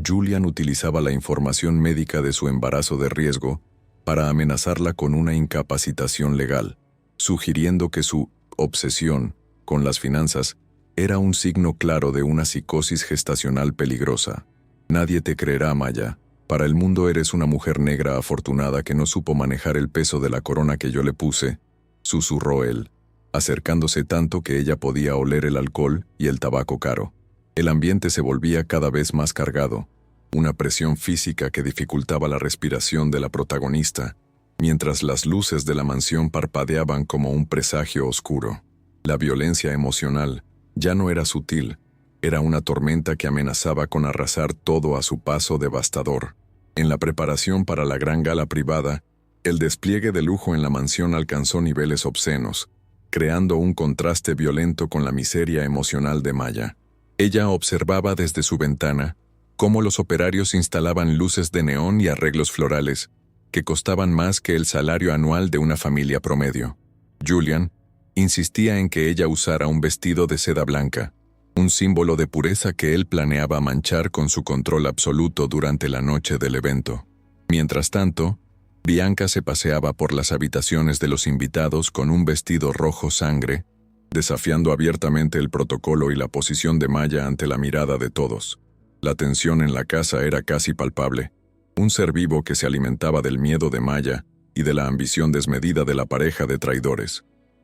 Speaker 1: Julian utilizaba la información médica de su embarazo de riesgo para amenazarla con una incapacitación legal, sugiriendo que su obsesión con las finanzas era un signo claro de una psicosis gestacional peligrosa. Nadie te creerá, Maya. Para el mundo eres una mujer negra afortunada que no supo manejar el peso de la corona que yo le puse, susurró él, acercándose tanto que ella podía oler el alcohol y el tabaco caro. El ambiente se volvía cada vez más cargado, una presión física que dificultaba la respiración de la protagonista, mientras las luces de la mansión parpadeaban como un presagio oscuro. La violencia emocional ya no era sutil, era una tormenta que amenazaba con arrasar todo a su paso devastador. En la preparación para la gran gala privada, el despliegue de lujo en la mansión alcanzó niveles obscenos, creando un contraste violento con la miseria emocional de Maya. Ella observaba desde su ventana cómo los operarios instalaban luces de neón y arreglos florales, que costaban más que el salario anual de una familia promedio. Julian insistía en que ella usara un vestido de seda blanca, un símbolo de pureza que él planeaba manchar con su control absoluto durante la noche del evento. Mientras tanto, Bianca se paseaba por las habitaciones de los invitados con un vestido rojo sangre, desafiando abiertamente el protocolo y la posición de Maya ante la mirada de todos. La tensión en la casa era casi palpable, un ser vivo que se alimentaba del miedo de Maya y de la ambición desmedida de la pareja de traidores.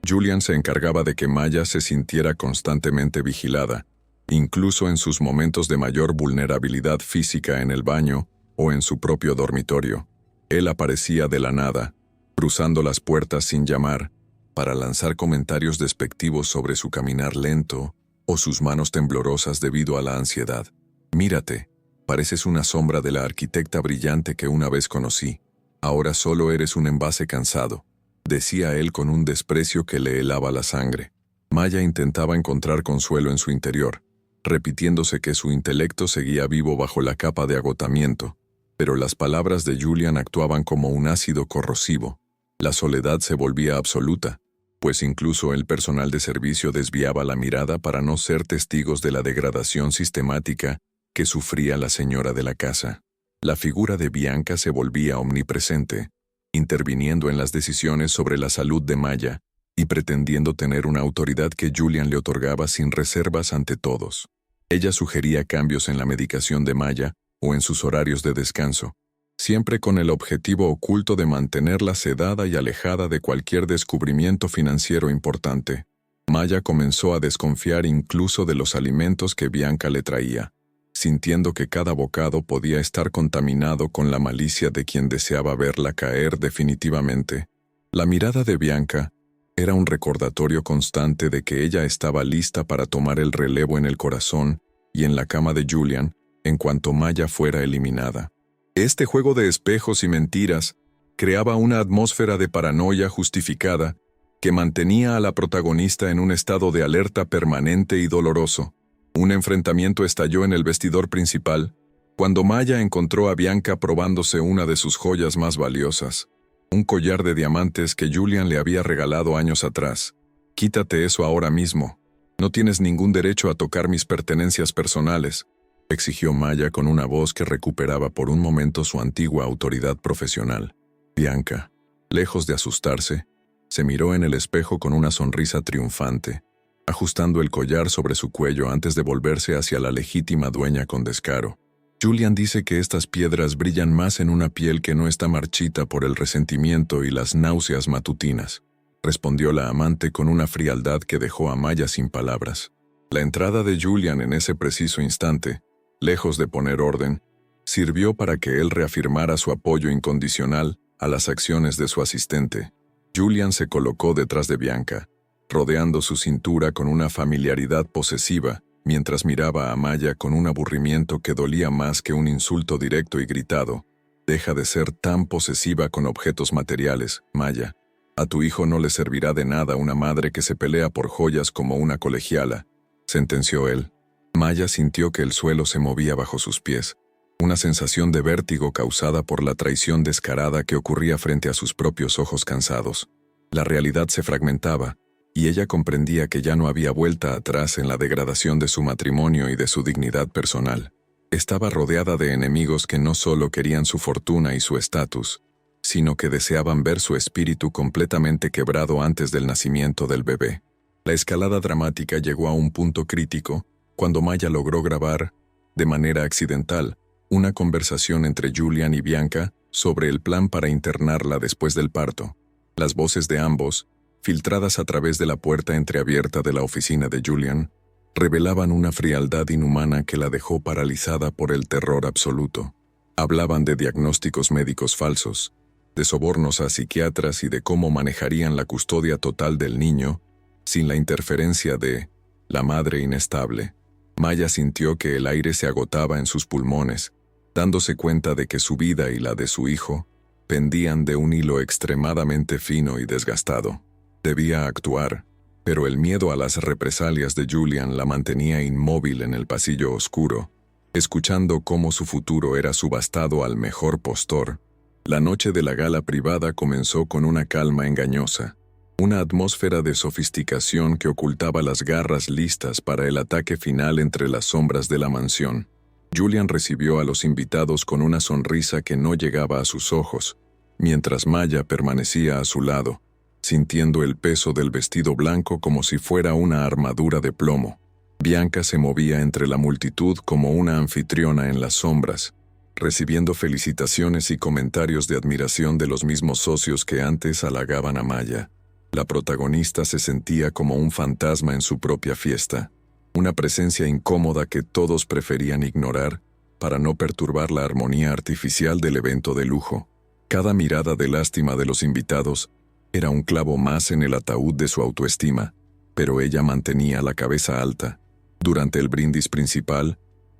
Speaker 1: Julian se encargaba de que Maya se sintiera constantemente vigilada, incluso en sus momentos de mayor vulnerabilidad física en el baño o en su propio dormitorio. Él aparecía de la nada, cruzando las puertas sin llamar, para lanzar comentarios despectivos sobre su caminar lento o sus manos temblorosas debido a la ansiedad. «Mírate, pareces una sombra de la arquitecta brillante que una vez conocí. Ahora solo eres un envase cansado», decía él con un desprecio que le helaba la sangre. Maya intentaba encontrar consuelo en su interior, repitiéndose que su intelecto seguía vivo bajo la capa de agotamiento, pero las palabras de Julian actuaban como un ácido corrosivo. La soledad se volvía absoluta, pues incluso el personal de servicio desviaba la mirada para no ser testigos de la degradación sistemática que sufría la señora de la casa. La figura de Bianca se volvía omnipresente, interviniendo en las decisiones sobre la salud de Maya y pretendiendo tener una autoridad que Julian le otorgaba sin reservas ante todos. Ella sugería cambios en la medicación de Maya o en sus horarios de descanso, siempre con el objetivo oculto de mantenerla sedada y alejada de cualquier descubrimiento financiero importante. Maya comenzó a desconfiar incluso de los alimentos que Bianca le traía, sintiendo que cada bocado podía estar contaminado con la malicia de quien deseaba verla caer definitivamente. La mirada de Bianca era un recordatorio constante de que ella estaba lista para tomar el relevo en el corazón y en la cama de Julian en cuanto Maya fuera eliminada. Este juego de espejos y mentiras creaba una atmósfera de paranoia justificada que mantenía a la protagonista en un estado de alerta permanente y doloroso. Un enfrentamiento estalló en el vestidor principal, cuando Maya encontró a Bianca probándose una de sus joyas más valiosas, un collar de diamantes que Julian le había regalado años atrás. «Quítate eso ahora mismo. No tienes ningún derecho a tocar mis pertenencias personales», exigió Maya con una voz que recuperaba por un momento su antigua autoridad profesional. Bianca, lejos de asustarse, se miró en el espejo con una sonrisa triunfante, ajustando el collar sobre su cuello antes de volverse hacia la legítima dueña con descaro. «Julian dice que estas piedras brillan más en una piel que no está marchita por el resentimiento y las náuseas matutinas», respondió la amante con una frialdad que dejó a Maya sin palabras. La entrada de Julian en ese preciso instante, lejos de poner orden, sirvió para que él reafirmara su apoyo incondicional a las acciones de su asistente. Julian se colocó detrás de Bianca, rodeando su cintura con una familiaridad posesiva, mientras miraba a Maya con un aburrimiento que dolía más que un insulto directo y gritado. «Deja de ser tan posesiva con objetos materiales, Maya. A tu hijo no le servirá de nada una madre que se pelea por joyas como una colegiala», sentenció él. Maya sintió que el suelo se movía bajo sus pies, una sensación de vértigo causada por la traición descarada que ocurría frente a sus propios ojos cansados. La realidad se fragmentaba, y ella comprendía que ya no había vuelta atrás en la degradación de su matrimonio y de su dignidad personal. Estaba rodeada de enemigos que no solo querían su fortuna y su estatus, sino que deseaban ver su espíritu completamente quebrado antes del nacimiento del bebé. La escalada dramática llegó a un punto crítico cuando Maya logró grabar, de manera accidental, una conversación entre Julian y Bianca sobre el plan para internarla después del parto. Las voces de ambos, filtradas a través de la puerta entreabierta de la oficina de Julian, revelaban una frialdad inhumana que la dejó paralizada por el terror absoluto. Hablaban de diagnósticos médicos falsos, de sobornos a psiquiatras y de cómo manejarían la custodia total del niño, sin la interferencia de la madre inestable. Maya sintió que el aire se agotaba en sus pulmones, dándose cuenta de que su vida y la de su hijo pendían de un hilo extremadamente fino y desgastado. Debía actuar, pero el miedo a las represalias de Julian la mantenía inmóvil en el pasillo oscuro, escuchando cómo su futuro era subastado al mejor postor. La noche de la gala privada comenzó con una calma engañosa, una atmósfera de sofisticación que ocultaba las garras listas para el ataque final entre las sombras de la mansión. Julian recibió a los invitados con una sonrisa que no llegaba a sus ojos, mientras Maya permanecía a su lado, sintiendo el peso del vestido blanco como si fuera una armadura de plomo. Bianca se movía entre la multitud como una anfitriona en las sombras, recibiendo felicitaciones y comentarios de admiración de los mismos socios que antes halagaban a Maya. La protagonista se sentía como un fantasma en su propia fiesta, una presencia incómoda que todos preferían ignorar para no perturbar la armonía artificial del evento de lujo. Cada mirada de lástima de los invitados era un clavo más en el ataúd de su autoestima, pero ella mantenía la cabeza alta. Durante el brindis principal,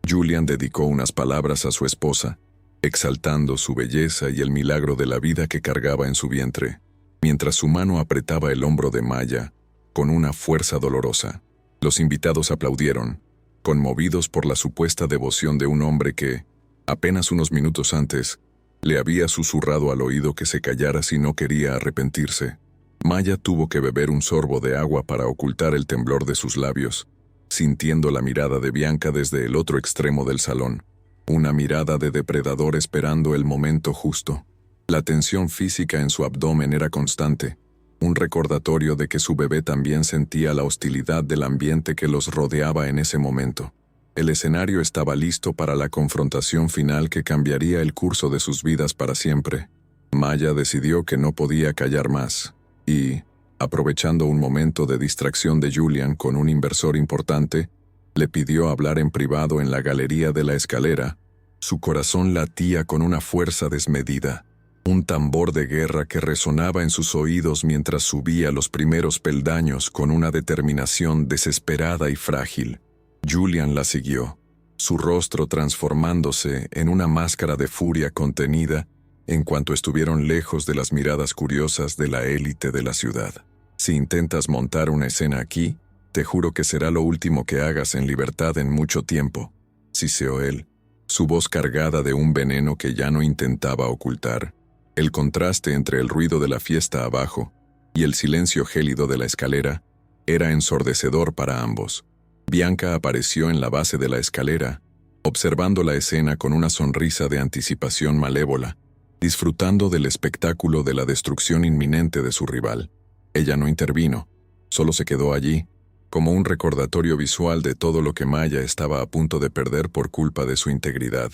Speaker 1: Julian dedicó unas palabras a su esposa, exaltando su belleza y el milagro de la vida que cargaba en su vientre, mientras su mano apretaba el hombro de Maya con una fuerza dolorosa. Los invitados aplaudieron, conmovidos por la supuesta devoción de un hombre que, apenas unos minutos antes, le había susurrado al oído que se callara si no quería arrepentirse. Maya tuvo que beber un sorbo de agua para ocultar el temblor de sus labios, sintiendo la mirada de Bianca desde el otro extremo del salón, una mirada de depredador esperando el momento justo. La tensión física en su abdomen era constante, un recordatorio de que su bebé también sentía la hostilidad del ambiente que los rodeaba en ese momento. El escenario estaba listo para la confrontación final que cambiaría el curso de sus vidas para siempre. Maya decidió que no podía callar más, y, aprovechando un momento de distracción de Julian con un inversor importante, le pidió hablar en privado en la galería de la escalera. Su corazón latía con una fuerza desmedida, un tambor de guerra que resonaba en sus oídos mientras subía los primeros peldaños con una determinación desesperada y frágil. Julian la siguió, su rostro transformándose en una máscara de furia contenida en cuanto estuvieron lejos de las miradas curiosas de la élite de la ciudad. «Si intentas montar una escena aquí, te juro que será lo último que hagas en libertad en mucho tiempo», siseó él, su voz cargada de un veneno que ya no intentaba ocultar. El contraste entre el ruido de la fiesta abajo y el silencio gélido de la escalera era ensordecedor para ambos. Bianca apareció en la base de la escalera, observando la escena con una sonrisa de anticipación malévola, disfrutando del espectáculo de la destrucción inminente de su rival. Ella no intervino, solo se quedó allí, como un recordatorio visual de todo lo que Maya estaba a punto de perder por culpa de su integridad.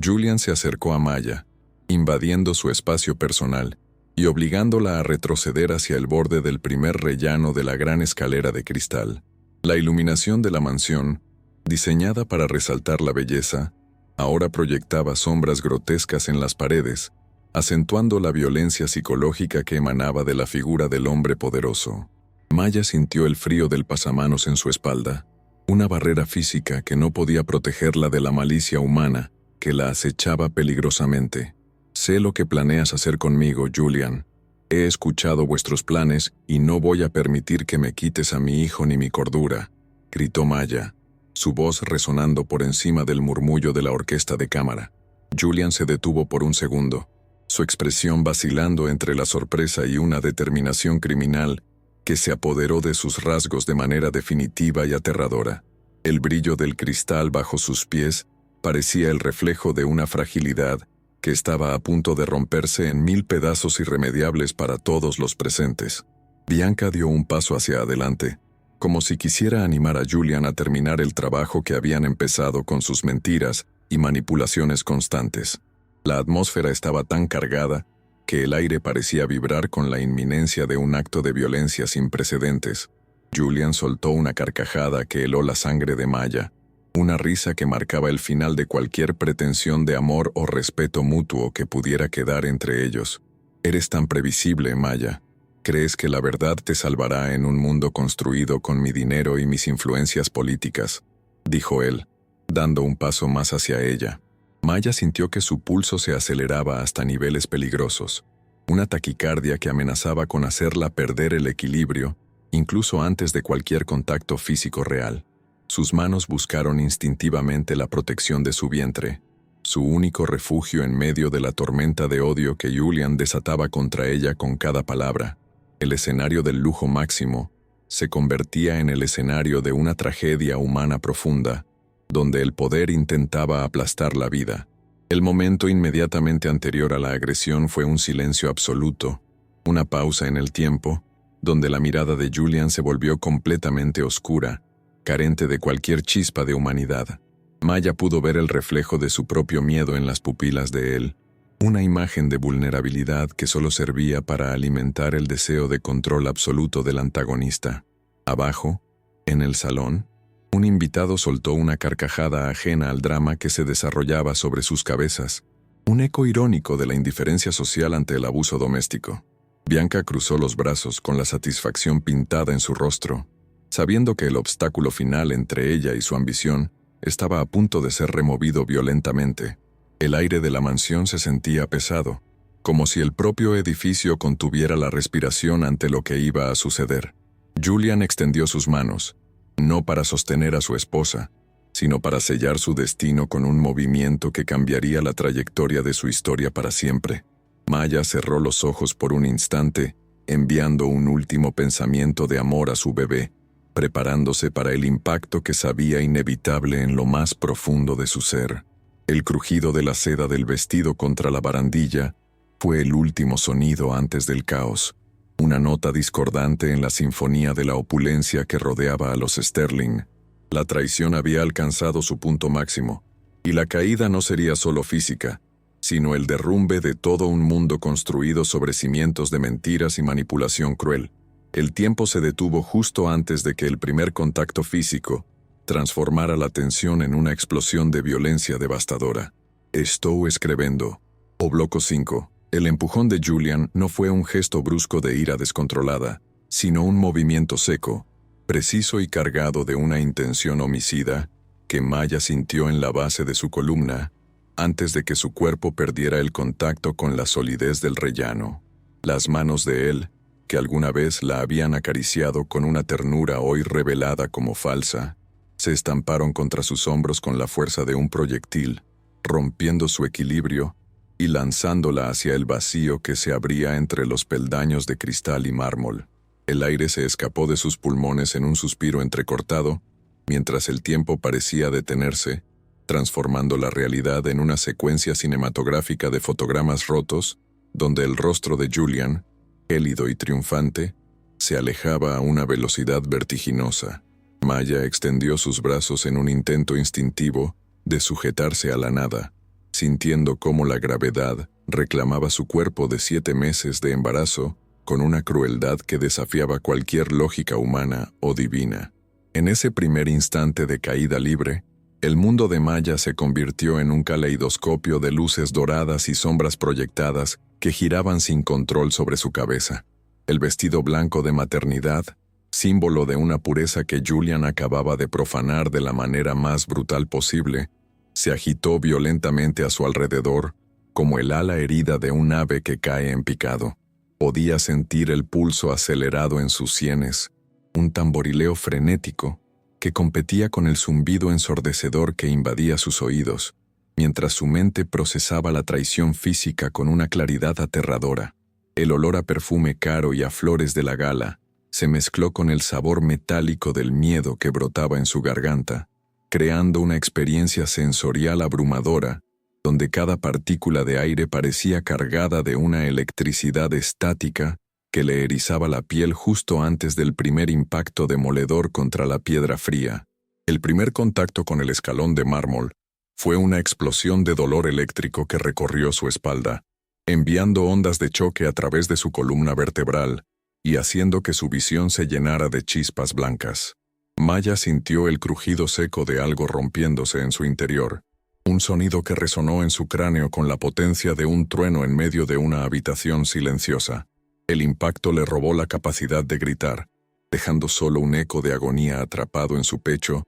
Speaker 1: Julian se acercó a Maya, invadiendo su espacio personal y obligándola a retroceder hacia el borde del primer rellano de la gran escalera de cristal. La iluminación de la mansión, diseñada para resaltar la belleza, ahora proyectaba sombras grotescas en las paredes, acentuando la violencia psicológica que emanaba de la figura del hombre poderoso. Maya sintió el frío del pasamanos en su espalda, una barrera física que no podía protegerla de la malicia humana que la acechaba peligrosamente. Sé lo que planeas hacer conmigo, Julian. He escuchado vuestros planes y no voy a permitir que me quites a mi hijo ni mi cordura, gritó Maya, su voz resonando por encima del murmullo de la orquesta de cámara. Julian se detuvo por un segundo, su expresión vacilando entre la sorpresa y una determinación criminal que se apoderó de sus rasgos de manera definitiva y aterradora. El brillo del cristal bajo sus pies parecía el reflejo de una fragilidad que estaba a punto de romperse en 1000 pedazos irremediables para todos los presentes. Bianca dio un paso hacia adelante, como si quisiera animar a Julian a terminar el trabajo que habían empezado con sus mentiras y manipulaciones constantes. La atmósfera estaba tan cargada que el aire parecía vibrar con la inminencia de un acto de violencia sin precedentes. Julian soltó una carcajada que heló la sangre de Maya, una risa que marcaba el final de cualquier pretensión de amor o respeto mutuo que pudiera quedar entre ellos. Eres tan previsible, Maya. ¿Crees que la verdad te salvará en un mundo construido con mi dinero y mis influencias políticas?, dijo él, dando un paso más hacia ella. Maya sintió que su pulso se aceleraba hasta niveles peligrosos, una taquicardia que amenazaba con hacerla perder el equilibrio, incluso antes de cualquier contacto físico real. Sus manos buscaron instintivamente la protección de su vientre, su único refugio en medio de la tormenta de odio que Julian desataba contra ella con cada palabra. El escenario del lujo máximo se convertía en el escenario de una tragedia humana profunda, donde el poder intentaba aplastar la vida. El momento inmediatamente anterior a la agresión fue un silencio absoluto, una pausa en el tiempo, donde la mirada de Julian se volvió completamente oscura, carente de cualquier chispa de humanidad. Maya pudo ver el reflejo de su propio miedo en las pupilas de él, una imagen de vulnerabilidad que solo servía para alimentar el deseo de control absoluto del antagonista. Abajo, en el salón, un invitado soltó una carcajada ajena al drama que se desarrollaba sobre sus cabezas, un eco irónico de la indiferencia social ante el abuso doméstico. Bianca cruzó los brazos con la satisfacción pintada en su rostro, sabiendo que el obstáculo final entre ella y su ambición estaba a punto de ser removido violentamente. El aire de la mansión se sentía pesado, como si el propio edificio contuviera la respiración ante lo que iba a suceder. Julian extendió sus manos, no para sostener a su esposa, sino para sellar su destino con un movimiento que cambiaría la trayectoria de su historia para siempre. Maya cerró los ojos por un instante, enviando un último pensamiento de amor a su bebé, preparándose para el impacto que sabía inevitable en lo más profundo de su ser. El crujido de la seda del vestido contra la barandilla fue el último sonido antes del caos, una nota discordante en la sinfonía de la opulencia que rodeaba a los Sterling. La traición había alcanzado su punto máximo, y la caída no sería solo física, sino el derrumbe de todo un mundo construido sobre cimientos de mentiras y manipulación cruel. El tiempo se detuvo justo antes de que el primer contacto físico transformara la tensión en una explosión de violencia devastadora. Estou escrevendo. O bloco 5. El empujón de Julian no fue un gesto brusco de ira descontrolada, sino un movimiento seco, preciso y cargado de una intención homicida que Maya sintió en la base de su columna, antes de que su cuerpo perdiera el contacto con la solidez del rellano. Las manos de él, que alguna vez la habían acariciado con una ternura hoy revelada como falsa, se estamparon contra sus hombros con la fuerza de un proyectil, rompiendo su equilibrio y lanzándola hacia el vacío que se abría entre los peldaños de cristal y mármol. El aire se escapó de sus pulmones en un suspiro entrecortado, mientras el tiempo parecía detenerse, transformando la realidad en una secuencia cinematográfica de fotogramas rotos, donde el rostro de Julian, gélido y triunfante, se alejaba a una velocidad vertiginosa. Maya extendió sus brazos en un intento instintivo de sujetarse a la nada, sintiendo cómo la gravedad reclamaba su cuerpo de 7 meses de embarazo con una crueldad que desafiaba cualquier lógica humana o divina. En ese primer instante de caída libre, el mundo de Maya se convirtió en un caleidoscopio de luces doradas y sombras proyectadas que giraban sin control sobre su cabeza. El vestido blanco de maternidad, símbolo de una pureza que Julian acababa de profanar de la manera más brutal posible, se agitó violentamente a su alrededor, como el ala herida de un ave que cae en picado. Podía sentir el pulso acelerado en sus sienes, un tamborileo frenético que competía con el zumbido ensordecedor que invadía sus oídos, mientras su mente procesaba la traición física con una claridad aterradora. El olor a perfume caro y a flores de la gala se mezcló con el sabor metálico del miedo que brotaba en su garganta, creando una experiencia sensorial abrumadora, donde cada partícula de aire parecía cargada de una electricidad estática que le erizaba la piel justo antes del primer impacto demoledor contra la piedra fría. El primer contacto con el escalón de mármol fue una explosión de dolor eléctrico que recorrió su espalda, enviando ondas de choque a través de su columna vertebral y haciendo que su visión se llenara de chispas blancas. Maya sintió el crujido seco de algo rompiéndose en su interior, un sonido que resonó en su cráneo con la potencia de un trueno en medio de una habitación silenciosa. El impacto le robó la capacidad de gritar, dejando solo un eco de agonía atrapado en su pecho,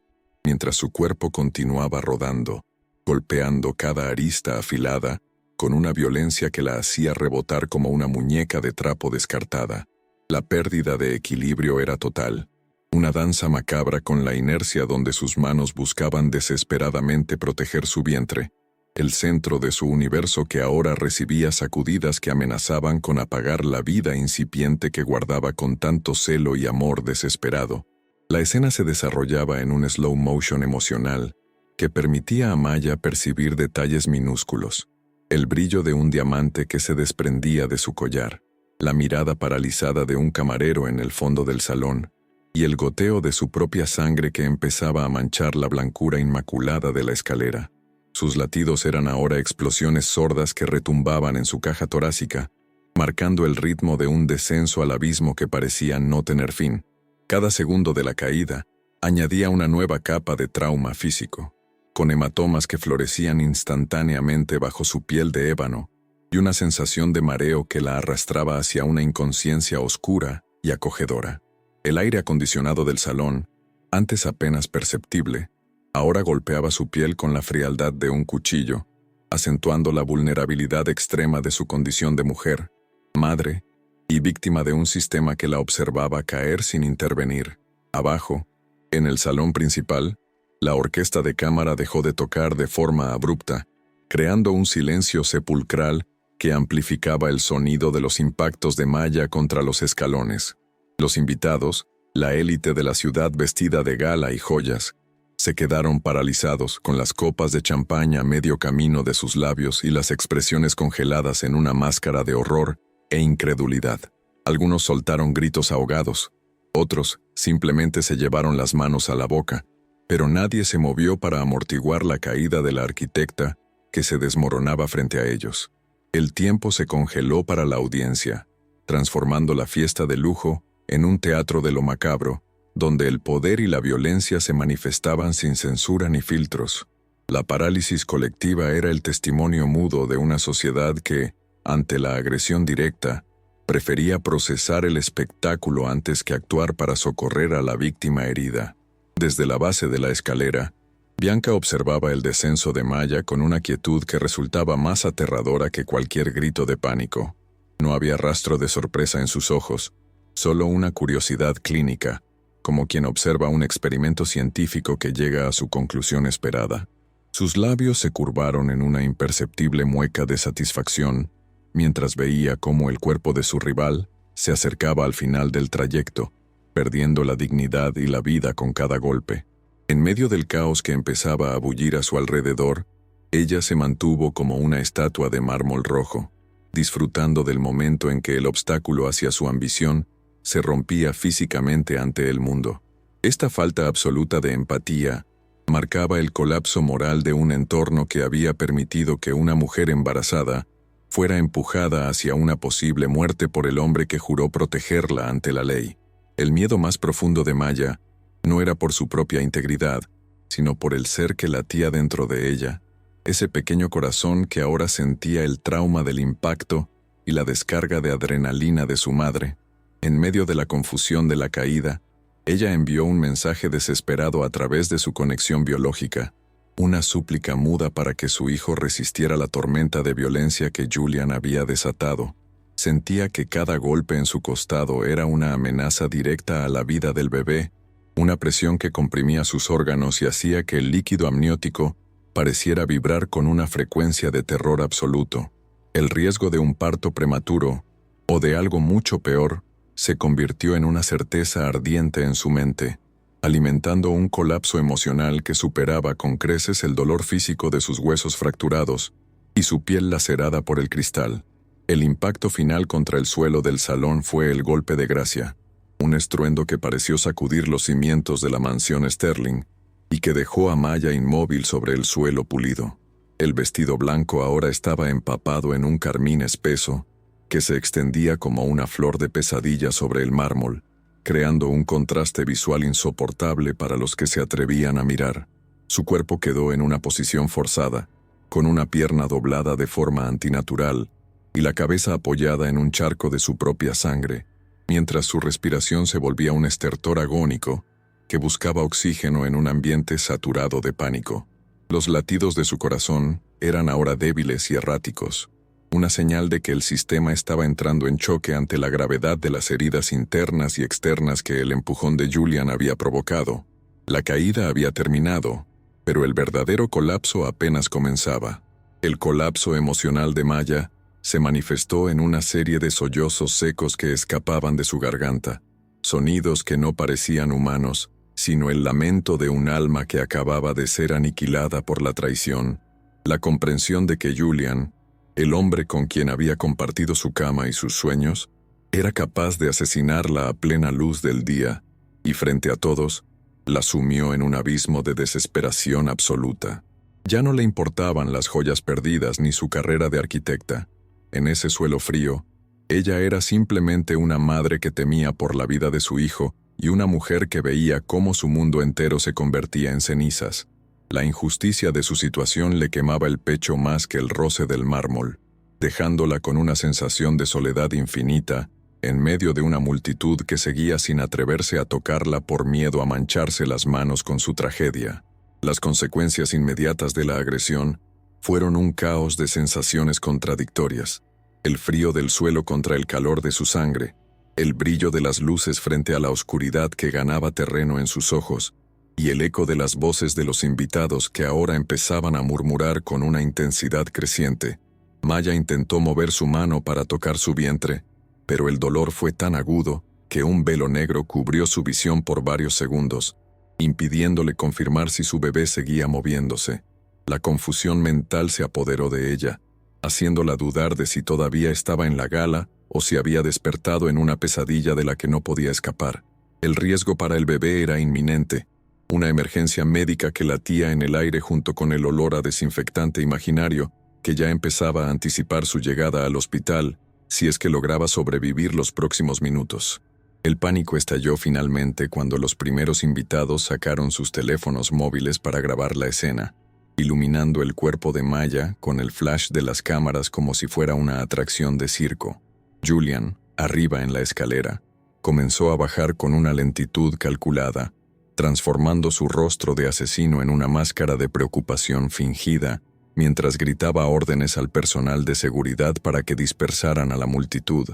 Speaker 1: mientras su cuerpo continuaba rodando, golpeando cada arista afilada, con una violencia que la hacía rebotar como una muñeca de trapo descartada. La pérdida de equilibrio era total, una danza macabra con la inercia donde sus manos buscaban desesperadamente proteger su vientre, el centro de su universo que ahora recibía sacudidas que amenazaban con apagar la vida incipiente que guardaba con tanto celo y amor desesperado. La escena se desarrollaba en un slow motion emocional que permitía a Maya percibir detalles minúsculos, el brillo de un diamante que se desprendía de su collar, la mirada paralizada de un camarero en el fondo del salón, y el goteo de su propia sangre que empezaba a manchar la blancura inmaculada de la escalera. Sus latidos eran ahora explosiones sordas que retumbaban en su caja torácica, marcando el ritmo de un descenso al abismo que parecía no tener fin. Cada segundo de la caída añadía una nueva capa de trauma físico, con hematomas que florecían instantáneamente bajo su piel de ébano, y una sensación de mareo que la arrastraba hacia una inconsciencia oscura y acogedora. El aire acondicionado del salón, antes apenas perceptible, ahora golpeaba su piel con la frialdad de un cuchillo, acentuando la vulnerabilidad extrema de su condición de mujer, madre y víctima de un sistema que la observaba caer sin intervenir. Abajo, en el salón principal, la orquesta de cámara dejó de tocar de forma abrupta, creando un silencio sepulcral que amplificaba el sonido de los impactos de Maya contra los escalones. Los invitados, la élite de la ciudad vestida de gala y joyas, se quedaron paralizados con las copas de champaña a medio camino de sus labios y las expresiones congeladas en una máscara de horror e incredulidad. Algunos soltaron gritos ahogados, otros simplemente se llevaron las manos a la boca, pero nadie se movió para amortiguar la caída de la arquitecta que se desmoronaba frente a ellos. El tiempo se congeló para la audiencia, transformando la fiesta de lujo en un teatro de lo macabro, donde el poder y la violencia se manifestaban sin censura ni filtros. La parálisis colectiva era el testimonio mudo de una sociedad que, ante la agresión directa, prefería procesar el espectáculo antes que actuar para socorrer a la víctima herida. Desde la base de la escalera, Bianca observaba el descenso de Maya con una quietud que resultaba más aterradora que cualquier grito de pánico. No había rastro de sorpresa en sus ojos, solo una curiosidad clínica, como quien observa un experimento científico que llega a su conclusión esperada. Sus labios se curvaron en una imperceptible mueca de satisfacción, mientras veía cómo el cuerpo de su rival se acercaba al final del trayecto, perdiendo la dignidad y la vida con cada golpe. En medio del caos que empezaba a bullir a su alrededor, ella se mantuvo como una estatua de mármol rojo, disfrutando del momento en que el obstáculo hacia su ambición se rompía físicamente ante el mundo. Esta falta absoluta de empatía marcaba el colapso moral de un entorno que había permitido que una mujer embarazada fuera empujada hacia una posible muerte por el hombre que juró protegerla ante la ley. El miedo más profundo de Maya no era por su propia integridad, sino por el ser que latía dentro de ella, ese pequeño corazón que ahora sentía el trauma del impacto y la descarga de adrenalina de su madre. En medio de la confusión de la caída, Ella envió un mensaje desesperado a través de su conexión biológica, una súplica muda para que su hijo resistiera la tormenta de violencia que Julian había desatado. Sentía que cada golpe en su costado era una amenaza directa a la vida del bebé, una presión que comprimía sus órganos y hacía que el líquido amniótico pareciera vibrar con una frecuencia de terror absoluto. El riesgo de un parto prematuro, o de algo mucho peor, se convirtió en una certeza ardiente en su mente, alimentando un colapso emocional que superaba con creces el dolor físico de sus huesos fracturados y su piel lacerada por el cristal. El impacto final contra el suelo del salón fue el golpe de gracia, un estruendo que pareció sacudir los cimientos de la mansión Sterling y que dejó a Maya inmóvil sobre el suelo pulido. El vestido blanco ahora estaba empapado en un carmín espeso que se extendía como una flor de pesadilla sobre el mármol, creando un contraste visual insoportable para los que se atrevían a mirar. Su cuerpo quedó en una posición forzada, con una pierna doblada de forma antinatural y la cabeza apoyada en un charco de su propia sangre, mientras su respiración se volvía un estertor agónico que buscaba oxígeno en un ambiente saturado de pánico. Los latidos de su corazón eran ahora débiles y erráticos, una señal de que el sistema estaba entrando en choque ante la gravedad de las heridas internas y externas que el empujón de Julian había provocado. La caída había terminado, pero el verdadero colapso apenas comenzaba. El colapso emocional de Maya se manifestó en una serie de sollozos secos que escapaban de su garganta, sonidos que no parecían humanos, sino el lamento de un alma que acababa de ser aniquilada por la traición. La comprensión de que Julian, el hombre con quien había compartido su cama y sus sueños, era capaz de asesinarla a plena luz del día, y frente a todos, la sumió en un abismo de desesperación absoluta. Ya no le importaban las joyas perdidas ni su carrera de arquitecta. En ese suelo frío, ella era simplemente una madre que temía por la vida de su hijo y una mujer que veía cómo su mundo entero se convertía en cenizas. La injusticia de su situación le quemaba el pecho más que el roce del mármol, dejándola con una sensación de soledad infinita en medio de una multitud que seguía sin atreverse a tocarla por miedo a mancharse las manos con su tragedia. Las consecuencias inmediatas de la agresión fueron un caos de sensaciones contradictorias: el frío del suelo contra el calor de su sangre, el brillo de las luces frente a la oscuridad que ganaba terreno en sus ojos, y el eco de las voces de los invitados que ahora empezaban a murmurar con una intensidad creciente. Maya intentó mover su mano para tocar su vientre, pero el dolor fue tan agudo que un velo negro cubrió su visión por varios segundos, impidiéndole confirmar si su bebé seguía moviéndose. La confusión mental se apoderó de ella, haciéndola dudar de si todavía estaba en la gala o si había despertado en una pesadilla de la que no podía escapar. El riesgo para el bebé era inminente, una emergencia médica que latía en el aire junto con el olor a desinfectante imaginario que ya empezaba a anticipar su llegada al hospital si es que lograba sobrevivir los próximos minutos. El pánico estalló finalmente cuando los primeros invitados sacaron sus teléfonos móviles para grabar la escena, iluminando el cuerpo de Maya con el flash de las cámaras como si fuera una atracción de circo. Julian, arriba en la escalera, comenzó a bajar con una lentitud calculada, transformando su rostro de asesino en una máscara de preocupación fingida, mientras gritaba órdenes al personal de seguridad para que dispersaran a la multitud.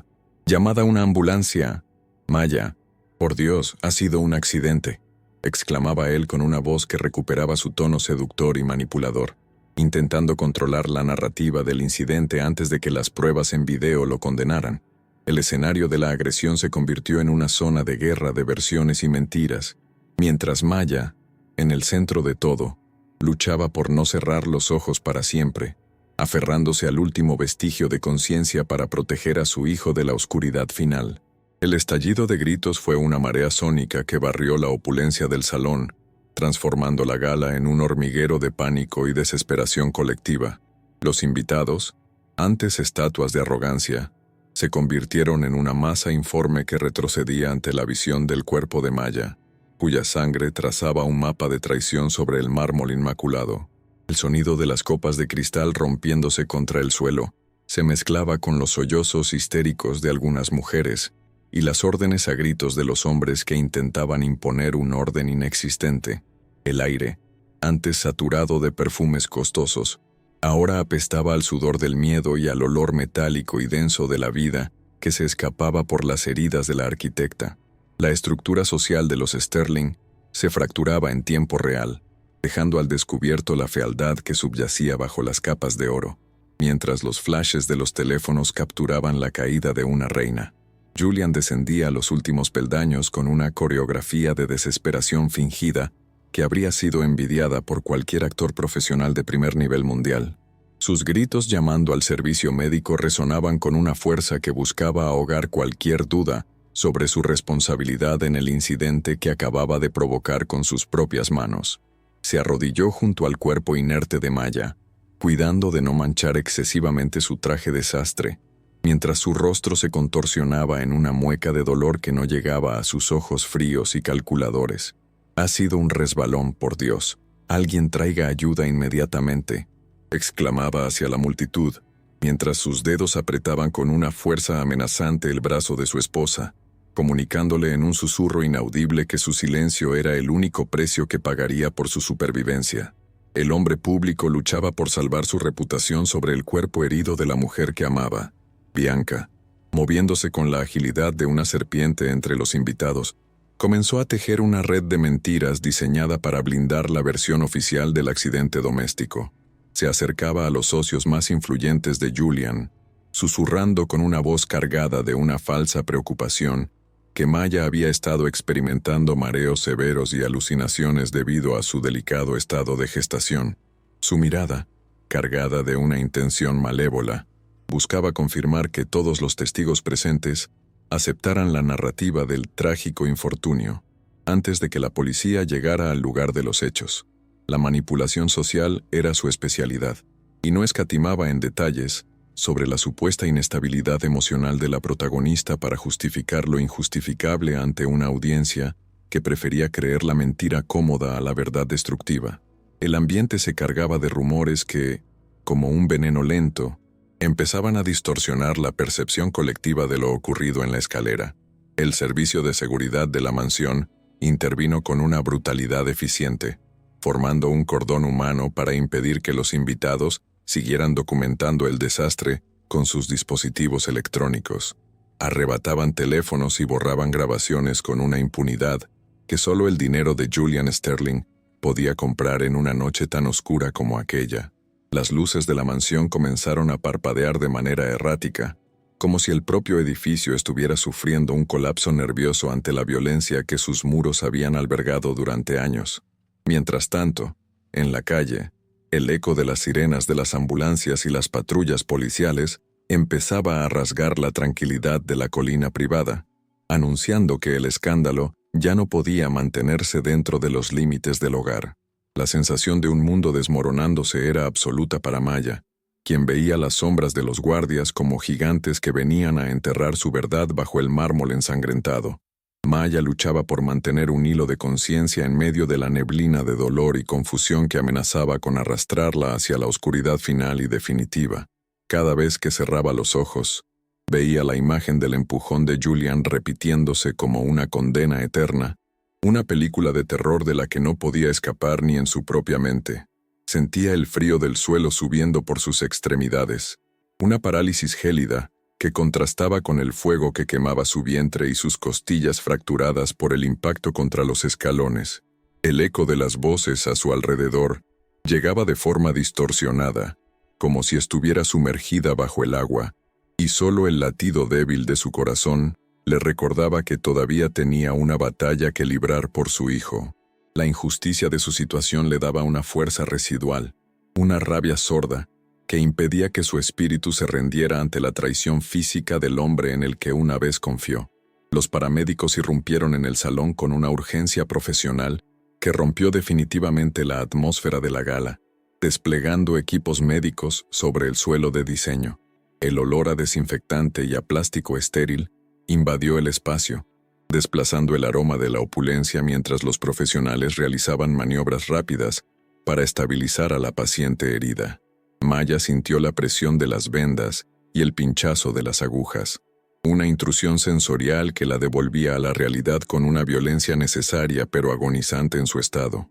Speaker 1: «¡Llamad a una ambulancia! Maya, por Dios, ha sido un accidente», exclamaba él con una voz que recuperaba su tono seductor y manipulador, intentando controlar la narrativa del incidente antes de que las pruebas en video lo condenaran. El escenario de la agresión se convirtió en una zona de guerra de versiones y mentiras, mientras Maya, en el centro de todo, luchaba por no cerrar los ojos para siempre, aferrándose al último vestigio de conciencia para proteger a su hijo de la oscuridad final. El estallido de gritos fue una marea sónica que barrió la opulencia del salón, transformando la gala en un hormiguero de pánico y desesperación colectiva. Los invitados, antes estatuas de arrogancia, se convirtieron en una masa informe que retrocedía ante la visión del cuerpo de Maya, cuya sangre trazaba un mapa de traición sobre el mármol inmaculado. El sonido de las copas de cristal rompiéndose contra el suelo se mezclaba con los sollozos histéricos de algunas mujeres y las órdenes a gritos de los hombres que intentaban imponer un orden inexistente. El aire, antes saturado de perfumes costosos, ahora apestaba al sudor del miedo y al olor metálico y denso de la vida que se escapaba por las heridas de la arquitecta. La estructura social de los Sterling se fracturaba en tiempo real, dejando al descubierto la fealdad que subyacía bajo las capas de oro, mientras los flashes de los teléfonos capturaban la caída de una reina. Julian descendía a los últimos peldaños con una coreografía de desesperación fingida que habría sido envidiada por cualquier actor profesional de primer nivel mundial. Sus gritos llamando al servicio médico resonaban con una fuerza que buscaba ahogar cualquier duda sobre su responsabilidad en el incidente que acababa de provocar con sus propias manos. Se arrodilló junto al cuerpo inerte de Maya, cuidando de no manchar excesivamente su traje de sastre, mientras su rostro se contorsionaba en una mueca de dolor que no llegaba a sus ojos fríos y calculadores. «Ha sido un resbalón, por Dios. Alguien traiga ayuda inmediatamente», exclamaba hacia la multitud, mientras sus dedos apretaban con una fuerza amenazante el brazo de su esposa, comunicándole en un susurro inaudible que su silencio era el único precio que pagaría por su supervivencia. El hombre público luchaba por salvar su reputación sobre el cuerpo herido de la mujer que amaba. Bianca, moviéndose con la agilidad de una serpiente entre los invitados, comenzó a tejer una red de mentiras diseñada para blindar la versión oficial del accidente doméstico. Se acercaba a los socios más influyentes de Julian, susurrando con una voz cargada de una falsa preocupación que Maya había estado experimentando mareos severos y alucinaciones debido a su delicado estado de gestación. Su mirada, cargada de una intención malévola, buscaba confirmar que todos los testigos presentes aceptaran la narrativa del trágico infortunio, antes de que la policía llegara al lugar de los hechos. La manipulación social era su especialidad, y no escatimaba en detalles sobre la supuesta inestabilidad emocional de la protagonista para justificar lo injustificable ante una audiencia que prefería creer la mentira cómoda a la verdad destructiva. El ambiente se cargaba de rumores que, como un veneno lento, empezaban a distorsionar la percepción colectiva de lo ocurrido en la escalera. El servicio de seguridad de la mansión intervino con una brutalidad eficiente, formando un cordón humano para impedir que los invitados siguieran documentando el desastre con sus dispositivos electrónicos. Arrebataban teléfonos y borraban grabaciones con una impunidad que solo el dinero de Julian Sterling podía comprar en una noche tan oscura como aquella. Las luces de la mansión comenzaron a parpadear de manera errática, como si el propio edificio estuviera sufriendo un colapso nervioso ante la violencia que sus muros habían albergado durante años. Mientras tanto, en la calle, el eco de las sirenas de las ambulancias y las patrullas policiales empezaba a rasgar la tranquilidad de la colina privada, anunciando que el escándalo ya no podía mantenerse dentro de los límites del hogar. La sensación de un mundo desmoronándose era absoluta para Maya, quien veía las sombras de los guardias como gigantes que venían a enterrar su verdad bajo el mármol ensangrentado. Maya luchaba por mantener un hilo de conciencia en medio de la neblina de dolor y confusión que amenazaba con arrastrarla hacia la oscuridad final y definitiva. Cada vez que cerraba los ojos, veía la imagen del empujón de Julian repitiéndose como una condena eterna, una película de terror de la que no podía escapar ni en su propia mente. Sentía el frío del suelo subiendo por sus extremidades, una parálisis gélida que contrastaba con el fuego que quemaba su vientre y sus costillas fracturadas por el impacto contra los escalones. El eco de las voces a su alrededor llegaba de forma distorsionada, como si estuviera sumergida bajo el agua, y solo el latido débil de su corazón le recordaba que todavía tenía una batalla que librar por su hijo. La injusticia de su situación le daba una fuerza residual, una rabia sorda, que impedía que su espíritu se rendiera ante la traición física del hombre en el que una vez confió. Los paramédicos irrumpieron en el salón con una urgencia profesional que rompió definitivamente la atmósfera de la gala, desplegando equipos médicos sobre el suelo de diseño. El olor a desinfectante y a plástico estéril invadió el espacio, desplazando el aroma de la opulencia mientras los profesionales realizaban maniobras rápidas para estabilizar a la paciente herida. Maya sintió la presión de las vendas y el pinchazo de las agujas. Una intrusión sensorial que la devolvía a la realidad con una violencia necesaria pero agonizante en su estado.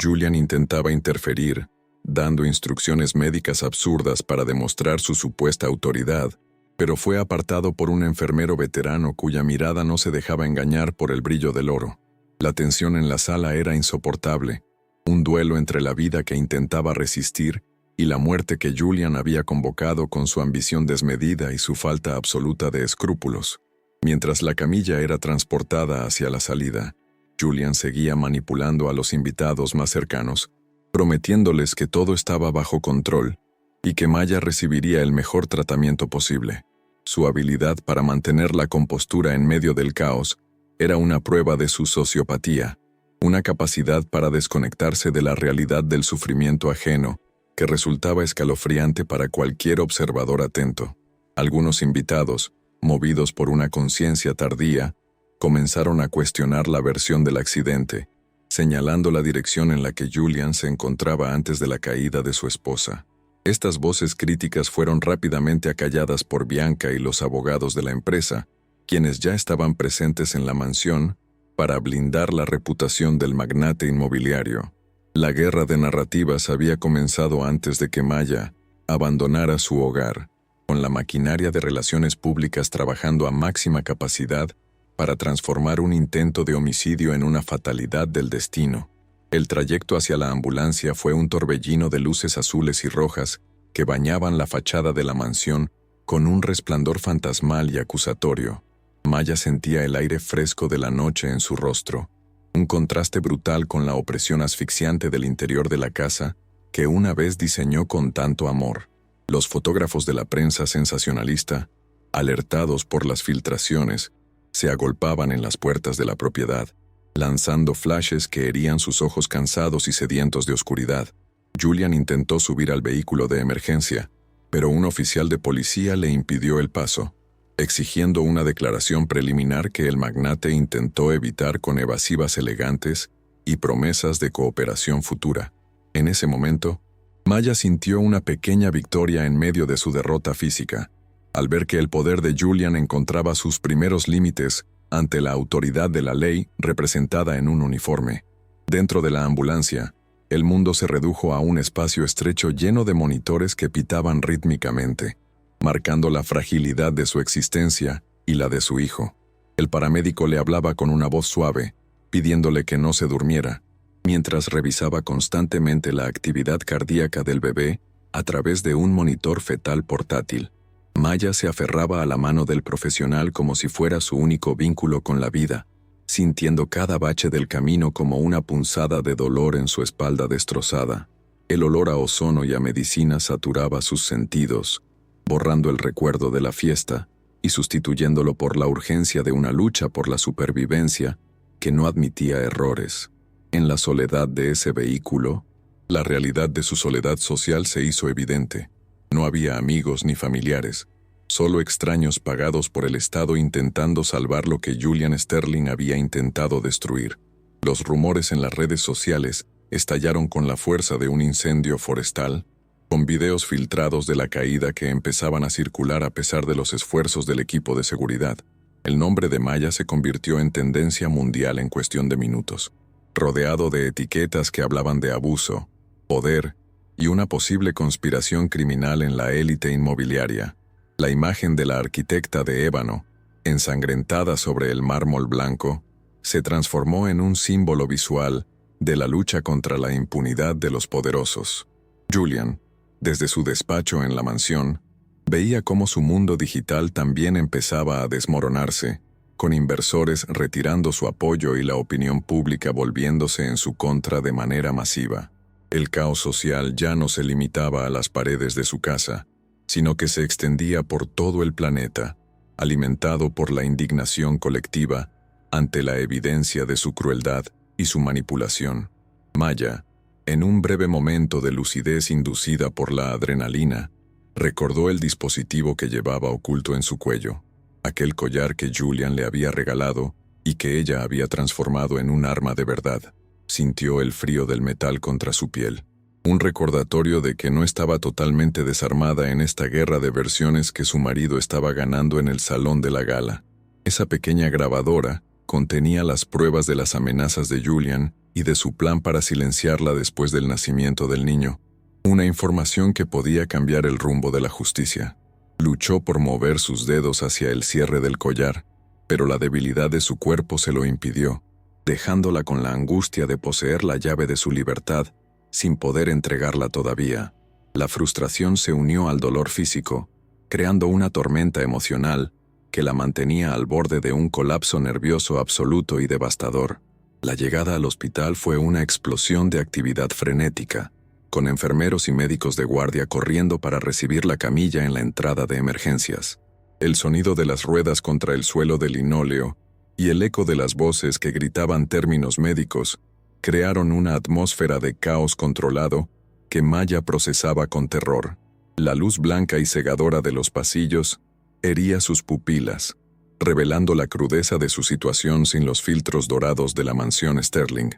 Speaker 1: Julian intentaba interferir, dando instrucciones médicas absurdas para demostrar su supuesta autoridad, pero fue apartado por un enfermero veterano cuya mirada no se dejaba engañar por el brillo del oro. La tensión en la sala era insoportable, un duelo entre la vida que intentaba resistir y la muerte que Julian había convocado con su ambición desmedida y su falta absoluta de escrúpulos. Mientras la camilla era transportada hacia la salida, Julian seguía manipulando a los invitados más cercanos, prometiéndoles que todo estaba bajo control y que Maya recibiría el mejor tratamiento posible. Su habilidad para mantener la compostura en medio del caos era una prueba de su sociopatía, una capacidad para desconectarse de la realidad del sufrimiento ajeno que resultaba escalofriante para cualquier observador atento. Algunos invitados, movidos por una conciencia tardía, comenzaron a cuestionar la versión del accidente, señalando la dirección en la que Julian se encontraba antes de la caída de su esposa. Estas voces críticas fueron rápidamente acalladas por Bianca y los abogados de la empresa, quienes ya estaban presentes en la mansión para blindar la reputación del magnate inmobiliario. La guerra de narrativas había comenzado antes de que Maya abandonara su hogar, con la maquinaria de relaciones públicas trabajando a máxima capacidad para transformar un intento de homicidio en una fatalidad del destino. El trayecto hacia la ambulancia fue un torbellino de luces azules y rojas que bañaban la fachada de la mansión con un resplandor fantasmal y acusatorio. Maya sentía el aire fresco de la noche en su rostro, un contraste brutal con la opresión asfixiante del interior de la casa que una vez diseñó con tanto amor. Los fotógrafos de la prensa sensacionalista, alertados por las filtraciones, se agolpaban en las puertas de la propiedad, lanzando flashes que herían sus ojos cansados y sedientos de oscuridad. Julian intentó subir al vehículo de emergencia, pero un oficial de policía le impidió el paso, exigiendo una declaración preliminar que el magnate intentó evitar con evasivas elegantes y promesas de cooperación futura. En ese momento, Maya sintió una pequeña victoria en medio de su derrota física, al ver que el poder de Julian encontraba sus primeros límites ante la autoridad de la ley representada en un uniforme. Dentro de la ambulancia, el mundo se redujo a un espacio estrecho lleno de monitores que pitaban rítmicamente, marcando la fragilidad de su existencia y la de su hijo. El paramédico le hablaba con una voz suave, pidiéndole que no se durmiera, mientras revisaba constantemente la actividad cardíaca del bebé a través de un monitor fetal portátil. Maya se aferraba a la mano del profesional como si fuera su único vínculo con la vida, sintiendo cada bache del camino como una punzada de dolor en su espalda destrozada. El olor a ozono y a medicina saturaba sus sentidos, borrando el recuerdo de la fiesta y sustituyéndolo por la urgencia de una lucha por la supervivencia que no admitía errores. En la soledad de ese vehículo, la realidad de su soledad social se hizo evidente. No había amigos ni familiares, solo extraños pagados por el Estado intentando salvar lo que Julian Sterling había intentado destruir. Los rumores en las redes sociales estallaron con la fuerza de un incendio forestal, con videos filtrados de la caída que empezaban a circular a pesar de los esfuerzos del equipo de seguridad. El nombre de Maya se convirtió en tendencia mundial en cuestión de minutos, rodeado de etiquetas que hablaban de abuso, poder y una posible conspiración criminal en la élite inmobiliaria. La imagen de la arquitecta de ébano, ensangrentada sobre el mármol blanco, se transformó en un símbolo visual de la lucha contra la impunidad de los poderosos. Julian, desde su despacho en la mansión, veía cómo su mundo digital también empezaba a desmoronarse, con inversores retirando su apoyo y la opinión pública volviéndose en su contra de manera masiva. El caos social ya no se limitaba a las paredes de su casa, sino que se extendía por todo el planeta, alimentado por la indignación colectiva ante la evidencia de su crueldad y su manipulación. Maya, en un breve momento de lucidez inducida por la adrenalina, recordó el dispositivo que llevaba oculto en su cuello, aquel collar que Julian le había regalado y que ella había transformado en un arma de verdad. Sintió el frío del metal contra su piel, Un recordatorio de que no estaba totalmente desarmada en esta guerra de versiones que su marido estaba ganando en el salón de la gala. Esa pequeña grabadora contenía las pruebas de las amenazas de Julian y de su plan para silenciarla después del nacimiento del niño. Una información que podía cambiar el rumbo de la justicia. Luchó por mover sus dedos hacia el cierre del collar, pero la debilidad de su cuerpo se lo impidió, dejándola con la angustia de poseer la llave de su libertad sin poder entregarla todavía. La frustración se unió al dolor físico, creando una tormenta emocional que la mantenía al borde de un colapso nervioso absoluto y devastador. La llegada al hospital fue una explosión de actividad frenética, con enfermeros y médicos de guardia corriendo para recibir la camilla en la entrada de emergencias. El sonido de las ruedas contra el suelo de linóleo y el eco de las voces que gritaban términos médicos crearon una atmósfera de caos controlado que Maya procesaba con terror. La luz blanca y cegadora de los pasillos hería sus pupilas, revelando la crudeza de su situación sin los filtros dorados de la mansión Sterling.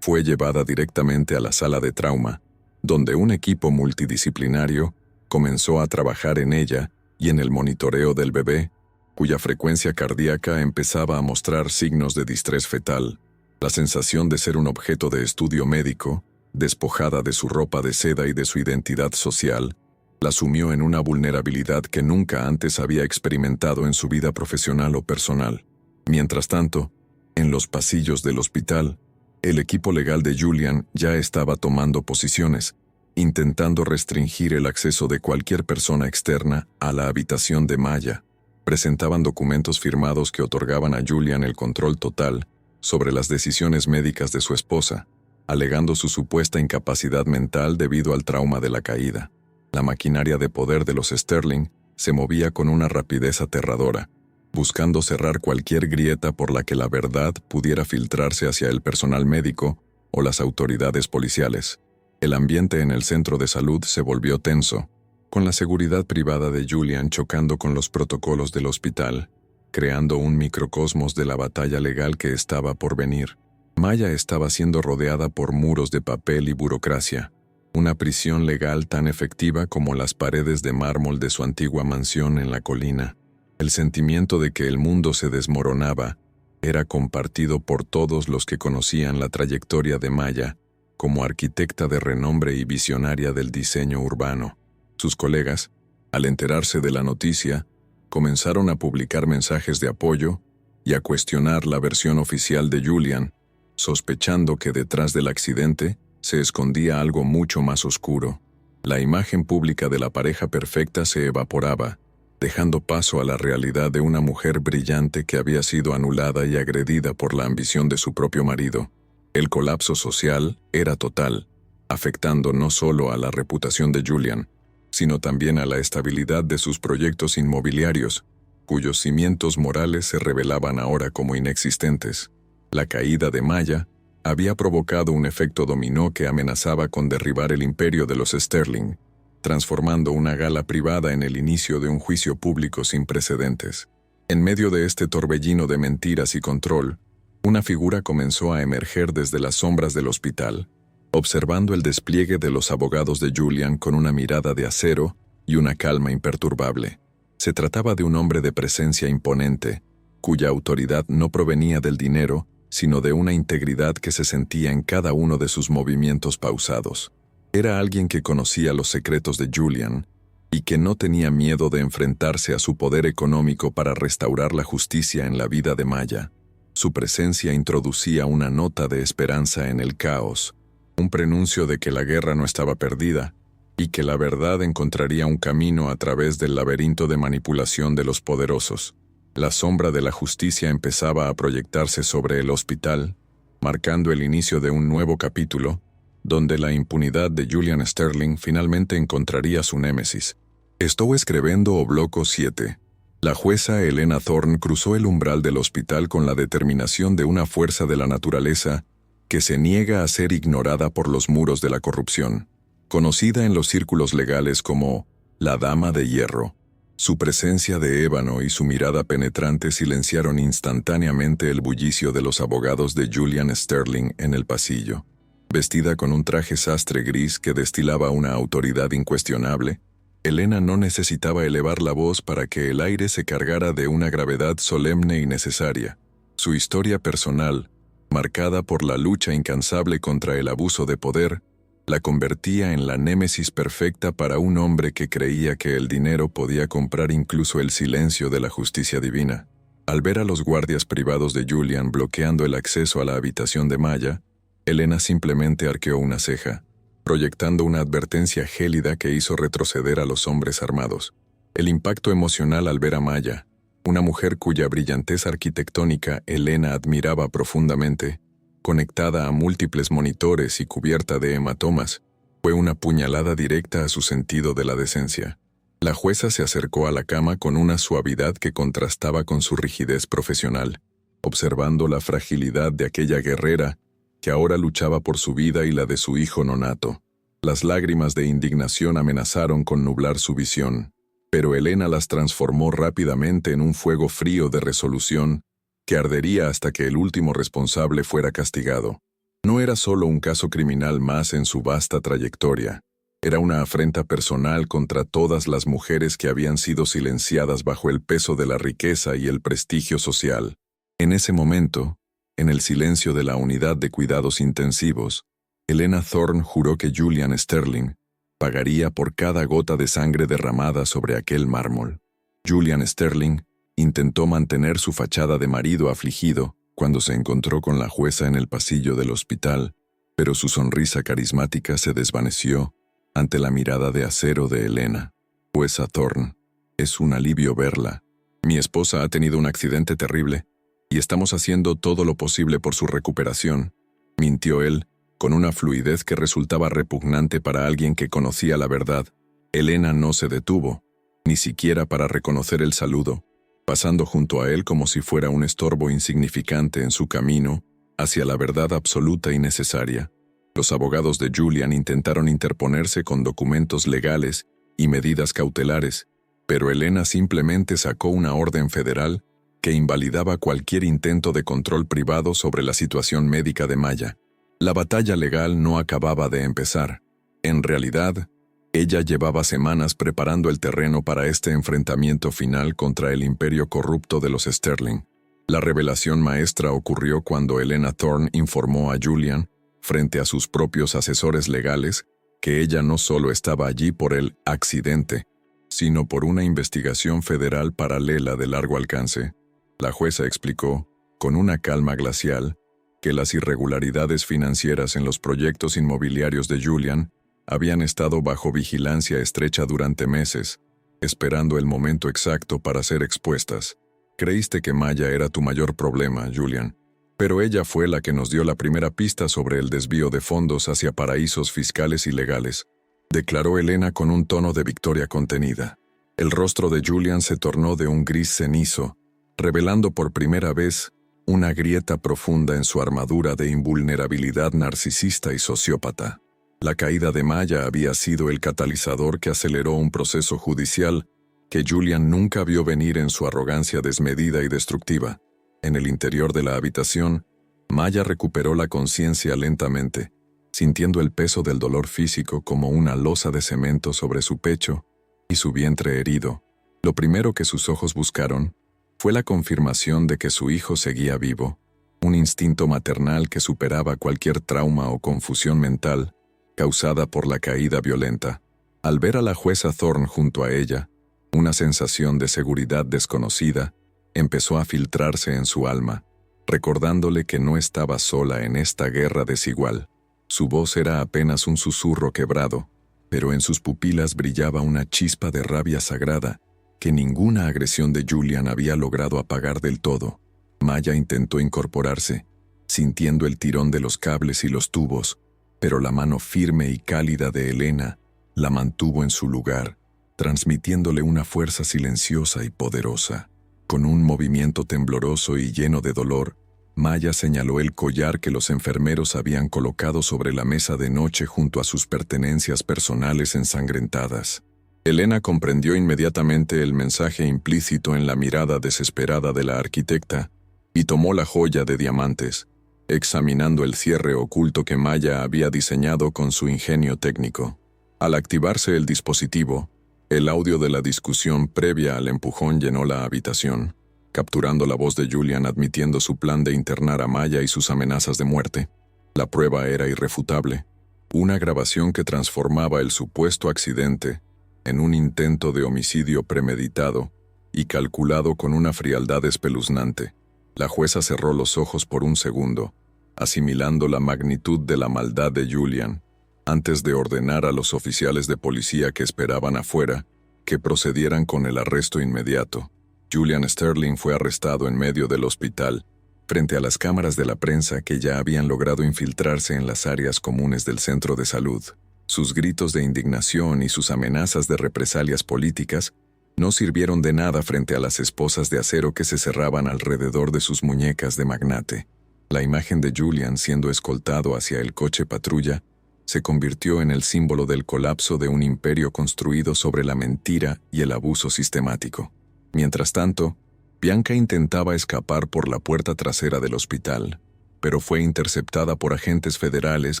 Speaker 1: Fue llevada directamente a la sala de trauma, donde un equipo multidisciplinario comenzó a trabajar en ella y en el monitoreo del bebé, cuya frecuencia cardíaca empezaba a mostrar signos de distrés fetal. La sensación de ser un objeto de estudio médico, despojada de su ropa de seda y de su identidad social, la sumió en una vulnerabilidad que nunca antes había experimentado en su vida profesional o personal. Mientras tanto, en los pasillos del hospital, el equipo legal de Julian ya estaba tomando posiciones, intentando restringir el acceso de cualquier persona externa a la habitación de Maya. Presentaban documentos firmados que otorgaban a Julian el control total sobre las decisiones médicas de su esposa, alegando su supuesta incapacidad mental debido al trauma de la caída. La maquinaria de poder de los Sterling se movía con una rapidez aterradora, buscando cerrar cualquier grieta por la que la verdad pudiera filtrarse hacia el personal médico o las autoridades policiales. El ambiente en el centro de salud se volvió tenso, con la seguridad privada de Julian chocando con los protocolos del hospital, creando un microcosmos de la batalla legal que estaba por venir. Maya estaba siendo rodeada por muros de papel y burocracia, una prisión legal tan efectiva como las paredes de mármol de su antigua mansión en la colina. El sentimiento de que el mundo se desmoronaba era compartido por todos los que conocían la trayectoria de Maya como arquitecta de renombre y visionaria del diseño urbano. Sus colegas, al enterarse de la noticia, comenzaron a publicar mensajes de apoyo y a cuestionar la versión oficial de Julian, sospechando que detrás del accidente se escondía algo mucho más oscuro. La imagen pública de la pareja perfecta se evaporaba, dejando paso a la realidad de una mujer brillante que había sido anulada y agredida por la ambición de su propio marido. El colapso social era total, afectando no solo a la reputación de Julian, sino también a la estabilidad de sus proyectos inmobiliarios, cuyos cimientos morales se revelaban ahora como inexistentes. La caída de Maya había provocado un efecto dominó que amenazaba con derribar el imperio de los Sterling, transformando una gala privada en el inicio de un juicio público sin precedentes. En medio de este torbellino de mentiras y control, una figura comenzó a emerger desde las sombras del hospital, observando el despliegue de los abogados de Julian con una mirada de acero y una calma imperturbable. Se trataba de un hombre de presencia imponente, cuya autoridad no provenía del dinero, sino de una integridad que se sentía en cada uno de sus movimientos pausados. Era alguien que conocía los secretos de Julian y que no tenía miedo de enfrentarse a su poder económico para restaurar la justicia en la vida de Maya. Su presencia introducía una nota de esperanza en el caos, un prenuncio de que la guerra no estaba perdida y que la verdad encontraría un camino a través del laberinto de manipulación de los poderosos. La sombra de la justicia empezaba a proyectarse sobre el hospital, marcando el inicio de un nuevo capítulo, donde la impunidad de Julian Sterling finalmente encontraría su némesis. Estou escrevendo o bloco 7. La jueza Elena Thorne cruzó el umbral del hospital con la determinación de una fuerza de la naturaleza que se niega a ser ignorada por los muros de la corrupción. Conocida en los círculos legales como la Dama de Hierro, su presencia de ébano y su mirada penetrante silenciaron instantáneamente el bullicio de los abogados de Julian Sterling en el pasillo. Vestida con un traje sastre gris que destilaba una autoridad incuestionable, Elena no necesitaba elevar la voz para que el aire se cargara de una gravedad solemne y necesaria. Su historia personal, marcada por la lucha incansable contra el abuso de poder, la convertía en la némesis perfecta para un hombre que creía que el dinero podía comprar incluso el silencio de la justicia divina. Al ver a los guardias privados de Julian bloqueando el acceso a la habitación de Maya, Elena simplemente arqueó una ceja, proyectando una advertencia gélida que hizo retroceder a los hombres armados. El impacto emocional al ver a Maya, una mujer cuya brillantez arquitectónica Elena admiraba profundamente, conectada a múltiples monitores y cubierta de hematomas, fue una puñalada directa a su sentido de la decencia. La jueza se acercó a la cama con una suavidad que contrastaba con su rigidez profesional, observando la fragilidad de aquella guerrera que ahora luchaba por su vida y la de su hijo nonato. Las lágrimas de indignación amenazaron con nublar su visión, pero Elena las transformó rápidamente en un fuego frío de resolución que ardería hasta que el último responsable fuera castigado. No era solo un caso criminal más en su vasta trayectoria, era una afrenta personal contra todas las mujeres que habían sido silenciadas bajo el peso de la riqueza y el prestigio social. En ese momento, en el silencio de la unidad de cuidados intensivos, Elena Thorne juró que Julian Sterling pagaría por cada gota de sangre derramada sobre aquel mármol. Julian Sterling intentó mantener su fachada de marido afligido cuando se encontró con la jueza en el pasillo del hospital, pero su sonrisa carismática se desvaneció ante la mirada de acero de Elena. Jueza Thorne, es un alivio verla. Mi esposa ha tenido un accidente terrible y estamos haciendo todo lo posible por su recuperación, mintió él, con una fluidez que resultaba repugnante para alguien que conocía la verdad. Elena no se detuvo, ni siquiera para reconocer el saludo, pasando junto a él como si fuera un estorbo insignificante en su camino hacia la verdad absoluta y necesaria. Los abogados de Julian intentaron interponerse con documentos legales y medidas cautelares, pero Elena simplemente sacó una orden federal que invalidaba cualquier intento de control privado sobre la situación médica de Maya. La batalla legal no acababa de empezar. En realidad, ella llevaba semanas preparando el terreno para este enfrentamiento final contra el imperio corrupto de los Sterling. La revelación maestra ocurrió cuando Elena Thorne informó a Julian, frente a sus propios asesores legales, que ella no solo estaba allí por el accidente, sino por una investigación federal paralela de largo alcance. La jueza explicó, con una calma glacial, que las irregularidades financieras en los proyectos inmobiliarios de Julian habían estado bajo vigilancia estrecha durante meses, esperando el momento exacto para ser expuestas. Creíste que Maya era tu mayor problema, Julian, pero ella fue la que nos dio la primera pista sobre el desvío de fondos hacia paraísos fiscales ilegales, declaró Elena con un tono de victoria contenida. El rostro de Julian se tornó de un gris cenizo, revelando por primera vez una grieta profunda en su armadura de invulnerabilidad narcisista y sociópata. La caída de Maya había sido el catalizador que aceleró un proceso judicial que Julian nunca vio venir en su arrogancia desmedida y destructiva. En el interior de la habitación, Maya recuperó la conciencia lentamente, sintiendo el peso del dolor físico como una losa de cemento sobre su pecho y su vientre herido. Lo primero que sus ojos buscaron fue la confirmación de que su hijo seguía vivo, un instinto maternal que superaba cualquier trauma o confusión mental causada por la caída violenta. Al ver a la jueza Thorne junto a ella, una sensación de seguridad desconocida empezó a filtrarse en su alma, recordándole que no estaba sola en esta guerra desigual. Su voz era apenas un susurro quebrado, pero en sus pupilas brillaba una chispa de rabia sagrada que ninguna agresión de Julian había logrado apagar del todo. Maya intentó incorporarse, sintiendo el tirón de los cables y los tubos, pero la mano firme y cálida de Elena la mantuvo en su lugar, transmitiéndole una fuerza silenciosa y poderosa. Con un movimiento tembloroso y lleno de dolor, Maya señaló el collar que los enfermeros habían colocado sobre la mesa de noche junto a sus pertenencias personales ensangrentadas. Elena comprendió inmediatamente el mensaje implícito en la mirada desesperada de la arquitecta y tomó la joya de diamantes, examinando el cierre oculto que Maya había diseñado con su ingenio técnico. Al activarse el dispositivo, el audio de la discusión previa al empujón llenó la habitación, capturando la voz de Julian admitiendo su plan de internar a Maya y sus amenazas de muerte. La prueba era irrefutable, una grabación que transformaba el supuesto accidente en un intento de homicidio premeditado y calculado con una frialdad espeluznante. La jueza cerró los ojos por un segundo, asimilando la magnitud de la maldad de Julian, antes de ordenar a los oficiales de policía que esperaban afuera que procedieran con el arresto inmediato. Julian Sterling fue arrestado en medio del hospital, frente a las cámaras de la prensa que ya habían logrado infiltrarse en las áreas comunes del centro de salud. Sus gritos de indignación y sus amenazas de represalias políticas no sirvieron de nada frente a las esposas de acero que se cerraban alrededor de sus muñecas de magnate. La imagen de Julian siendo escoltado hacia el coche patrulla se convirtió en el símbolo del colapso de un imperio construido sobre la mentira y el abuso sistemático. Mientras tanto, Bianca intentaba escapar por la puerta trasera del hospital, pero fue interceptada por agentes federales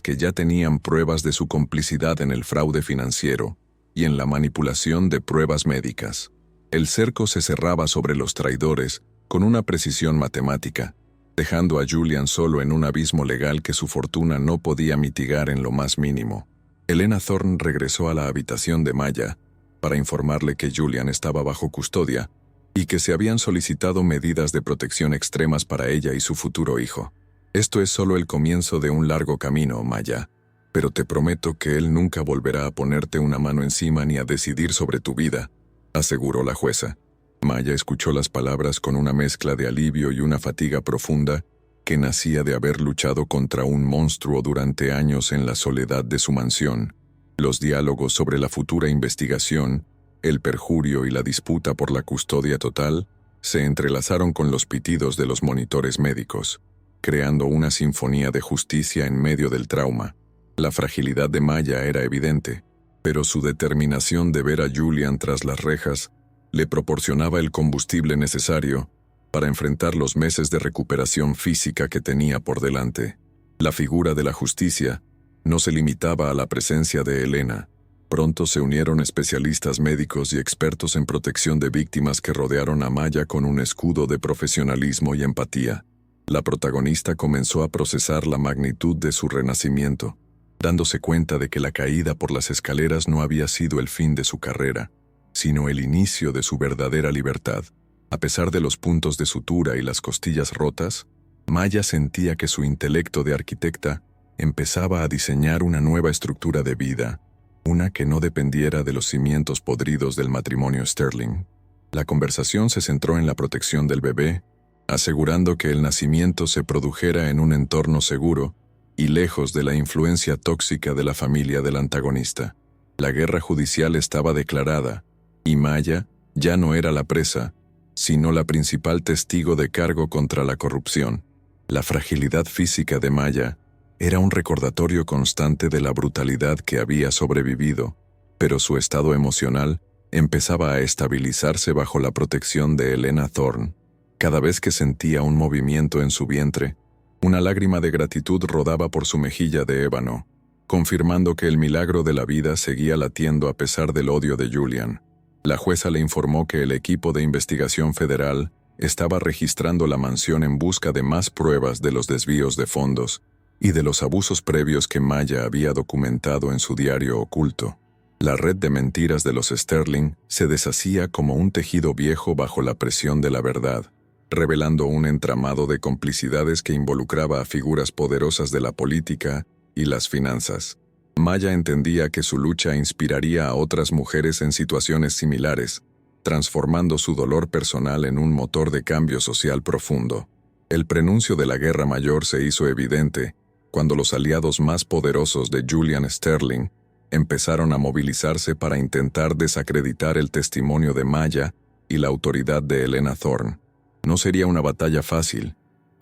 Speaker 1: que ya tenían pruebas de su complicidad en el fraude financiero y en la manipulación de pruebas médicas. El cerco se cerraba sobre los traidores con una precisión matemática, dejando a Julian solo en un abismo legal que su fortuna no podía mitigar en lo más mínimo. Elena Thorne regresó a la habitación de Maya para informarle que Julian estaba bajo custodia y que se habían solicitado medidas de protección extremas para ella y su futuro hijo. Esto es solo el comienzo de un largo camino, Maya, pero te prometo que él nunca volverá a ponerte una mano encima ni a decidir sobre tu vida, aseguró la jueza. Maya escuchó las palabras con una mezcla de alivio y una fatiga profunda que nacía de haber luchado contra un monstruo durante años en la soledad de su mansión. Los diálogos sobre la futura investigación, el perjurio y la disputa por la custodia total se entrelazaron con los pitidos de los monitores médicos, creando una sinfonía de justicia en medio del trauma. La fragilidad de Maya era evidente, pero su determinación de ver a Julian tras las rejas le proporcionaba el combustible necesario para enfrentar los meses de recuperación física que tenía por delante. La figura de la justicia no se limitaba a la presencia de Elena. Pronto se unieron especialistas médicos y expertos en protección de víctimas que rodearon a Maya con un escudo de profesionalismo y empatía. La protagonista comenzó a procesar la magnitud de su renacimiento, dándose cuenta de que la caída por las escaleras no había sido el fin de su carrera, sino el inicio de su verdadera libertad. A pesar de los puntos de sutura y las costillas rotas, Maya sentía que su intelecto de arquitecta empezaba a diseñar una nueva estructura de vida, una que no dependiera de los cimientos podridos del matrimonio Sterling. La conversación se centró en la protección del bebé, asegurando que el nacimiento se produjera en un entorno seguro y lejos de la influencia tóxica de la familia del antagonista. La guerra judicial estaba declarada, y Maya ya no era la presa, sino la principal testigo de cargo contra la corrupción. La fragilidad física de Maya era un recordatorio constante de la brutalidad que había sobrevivido, pero su estado emocional empezaba a estabilizarse bajo la protección de Elena Thorne. Cada vez que sentía un movimiento en su vientre, una lágrima de gratitud rodaba por su mejilla de ébano, confirmando que el milagro de la vida seguía latiendo a pesar del odio de Julian. La jueza le informó que el equipo de investigación federal estaba registrando la mansión en busca de más pruebas de los desvíos de fondos y de los abusos previos que Maya había documentado en su diario oculto. La red de mentiras de los Sterling se deshacía como un tejido viejo bajo la presión de la verdad, revelando un entramado de complicidades que involucraba a figuras poderosas de la política y las finanzas. Maya entendía que su lucha inspiraría a otras mujeres en situaciones similares, transformando su dolor personal en un motor de cambio social profundo. El prenuncio de la Guerra Mayor se hizo evidente cuando los aliados más poderosos de Julian Sterling empezaron a movilizarse para intentar desacreditar el testimonio de Maya y la autoridad de Elena Thorne. No sería una batalla fácil.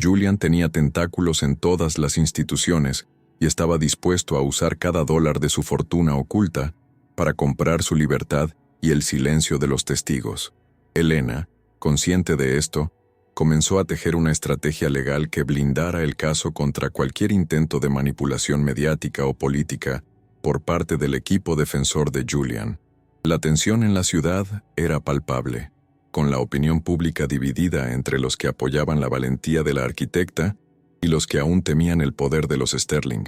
Speaker 1: Julian tenía tentáculos en todas las instituciones y estaba dispuesto a usar cada dólar de su fortuna oculta para comprar su libertad y el silencio de los testigos. Elena, consciente de esto, comenzó a tejer una estrategia legal que blindara el caso contra cualquier intento de manipulación mediática o política por parte del equipo defensor de Julian. La tensión en la ciudad era palpable, con la opinión pública dividida entre los que apoyaban la valentía de la arquitecta y los que aún temían el poder de los Sterling.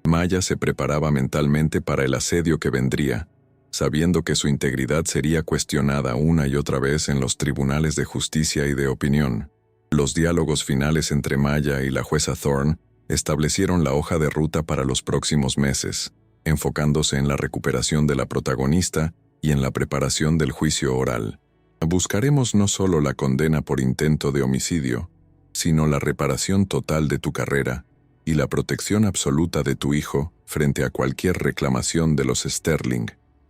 Speaker 1: Maya se preparaba mentalmente para el asedio que vendría, sabiendo que su integridad sería cuestionada una y otra vez en los tribunales de justicia y de opinión. Los diálogos finales entre Maya y la jueza Thorne establecieron la hoja de ruta para los próximos meses, enfocándose en la recuperación de la protagonista y en la preparación del juicio oral. Buscaremos no solo la condena por intento de homicidio, sino la reparación total de tu carrera y la protección absoluta de tu hijo frente a cualquier reclamación de los Sterling,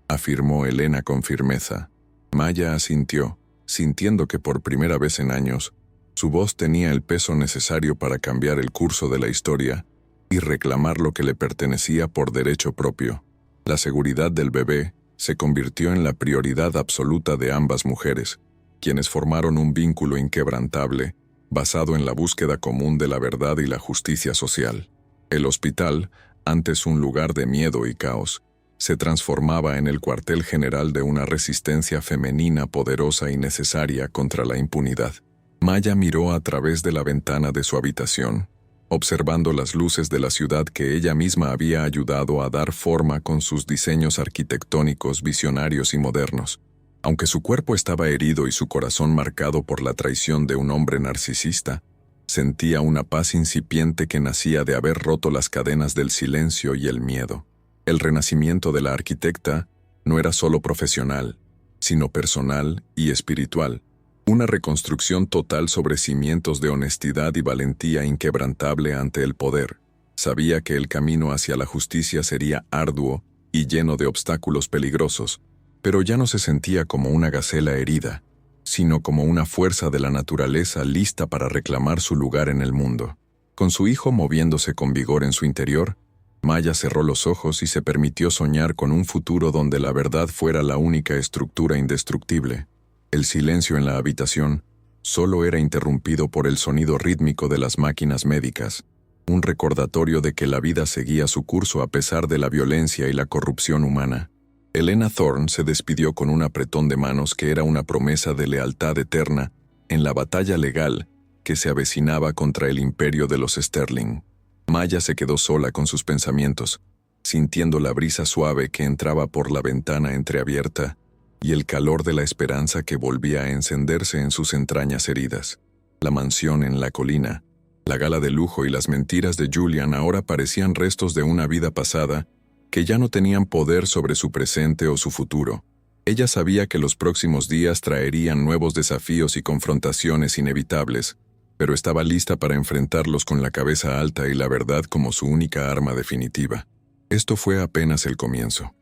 Speaker 1: afirmó Elena con firmeza. Maya asintió, sintiendo que por primera vez en años, su voz tenía el peso necesario para cambiar el curso de la historia y reclamar lo que le pertenecía por derecho propio. La seguridad del bebé se convirtió en la prioridad absoluta de ambas mujeres, quienes formaron un vínculo inquebrantable basado en la búsqueda común de la verdad y la justicia social. El hospital, antes un lugar de miedo y caos, se transformaba en el cuartel general de una resistencia femenina poderosa y necesaria contra la impunidad. Maya miró a través de la ventana de su habitación, observando las luces de la ciudad que ella misma había ayudado a dar forma con sus diseños arquitectónicos visionarios y modernos. Aunque su cuerpo estaba herido y su corazón marcado por la traición de un hombre narcisista, sentía una paz incipiente que nacía de haber roto las cadenas del silencio y el miedo. El renacimiento de la arquitecta no era solo profesional, sino personal y espiritual. Una reconstrucción total sobre cimientos de honestidad y valentía inquebrantable ante el poder. Sabía que el camino hacia la justicia sería arduo y lleno de obstáculos peligrosos, pero ya no se sentía como una gacela herida, sino como una fuerza de la naturaleza lista para reclamar su lugar en el mundo. Con su hijo moviéndose con vigor en su interior, Maya cerró los ojos y se permitió soñar con un futuro donde la verdad fuera la única estructura indestructible. El silencio en la habitación solo era interrumpido por el sonido rítmico de las máquinas médicas, un recordatorio de que la vida seguía su curso a pesar de la violencia y la corrupción humana. Elena Thorne se despidió con un apretón de manos que era una promesa de lealtad eterna en la batalla legal que se avecinaba contra el imperio de los Sterling. Maya se quedó sola con sus pensamientos, sintiendo la brisa suave que entraba por la ventana entreabierta y el calor de la esperanza que volvía a encenderse en sus entrañas heridas. La mansión en la colina, la gala de lujo y las mentiras de Julian ahora parecían restos de una vida pasada que ya no tenían poder sobre su presente o su futuro. Ella sabía que los próximos días traerían nuevos desafíos y confrontaciones inevitables, pero estaba lista para enfrentarlos con la cabeza alta y la verdad como su única arma definitiva. Esto fue apenas el comienzo.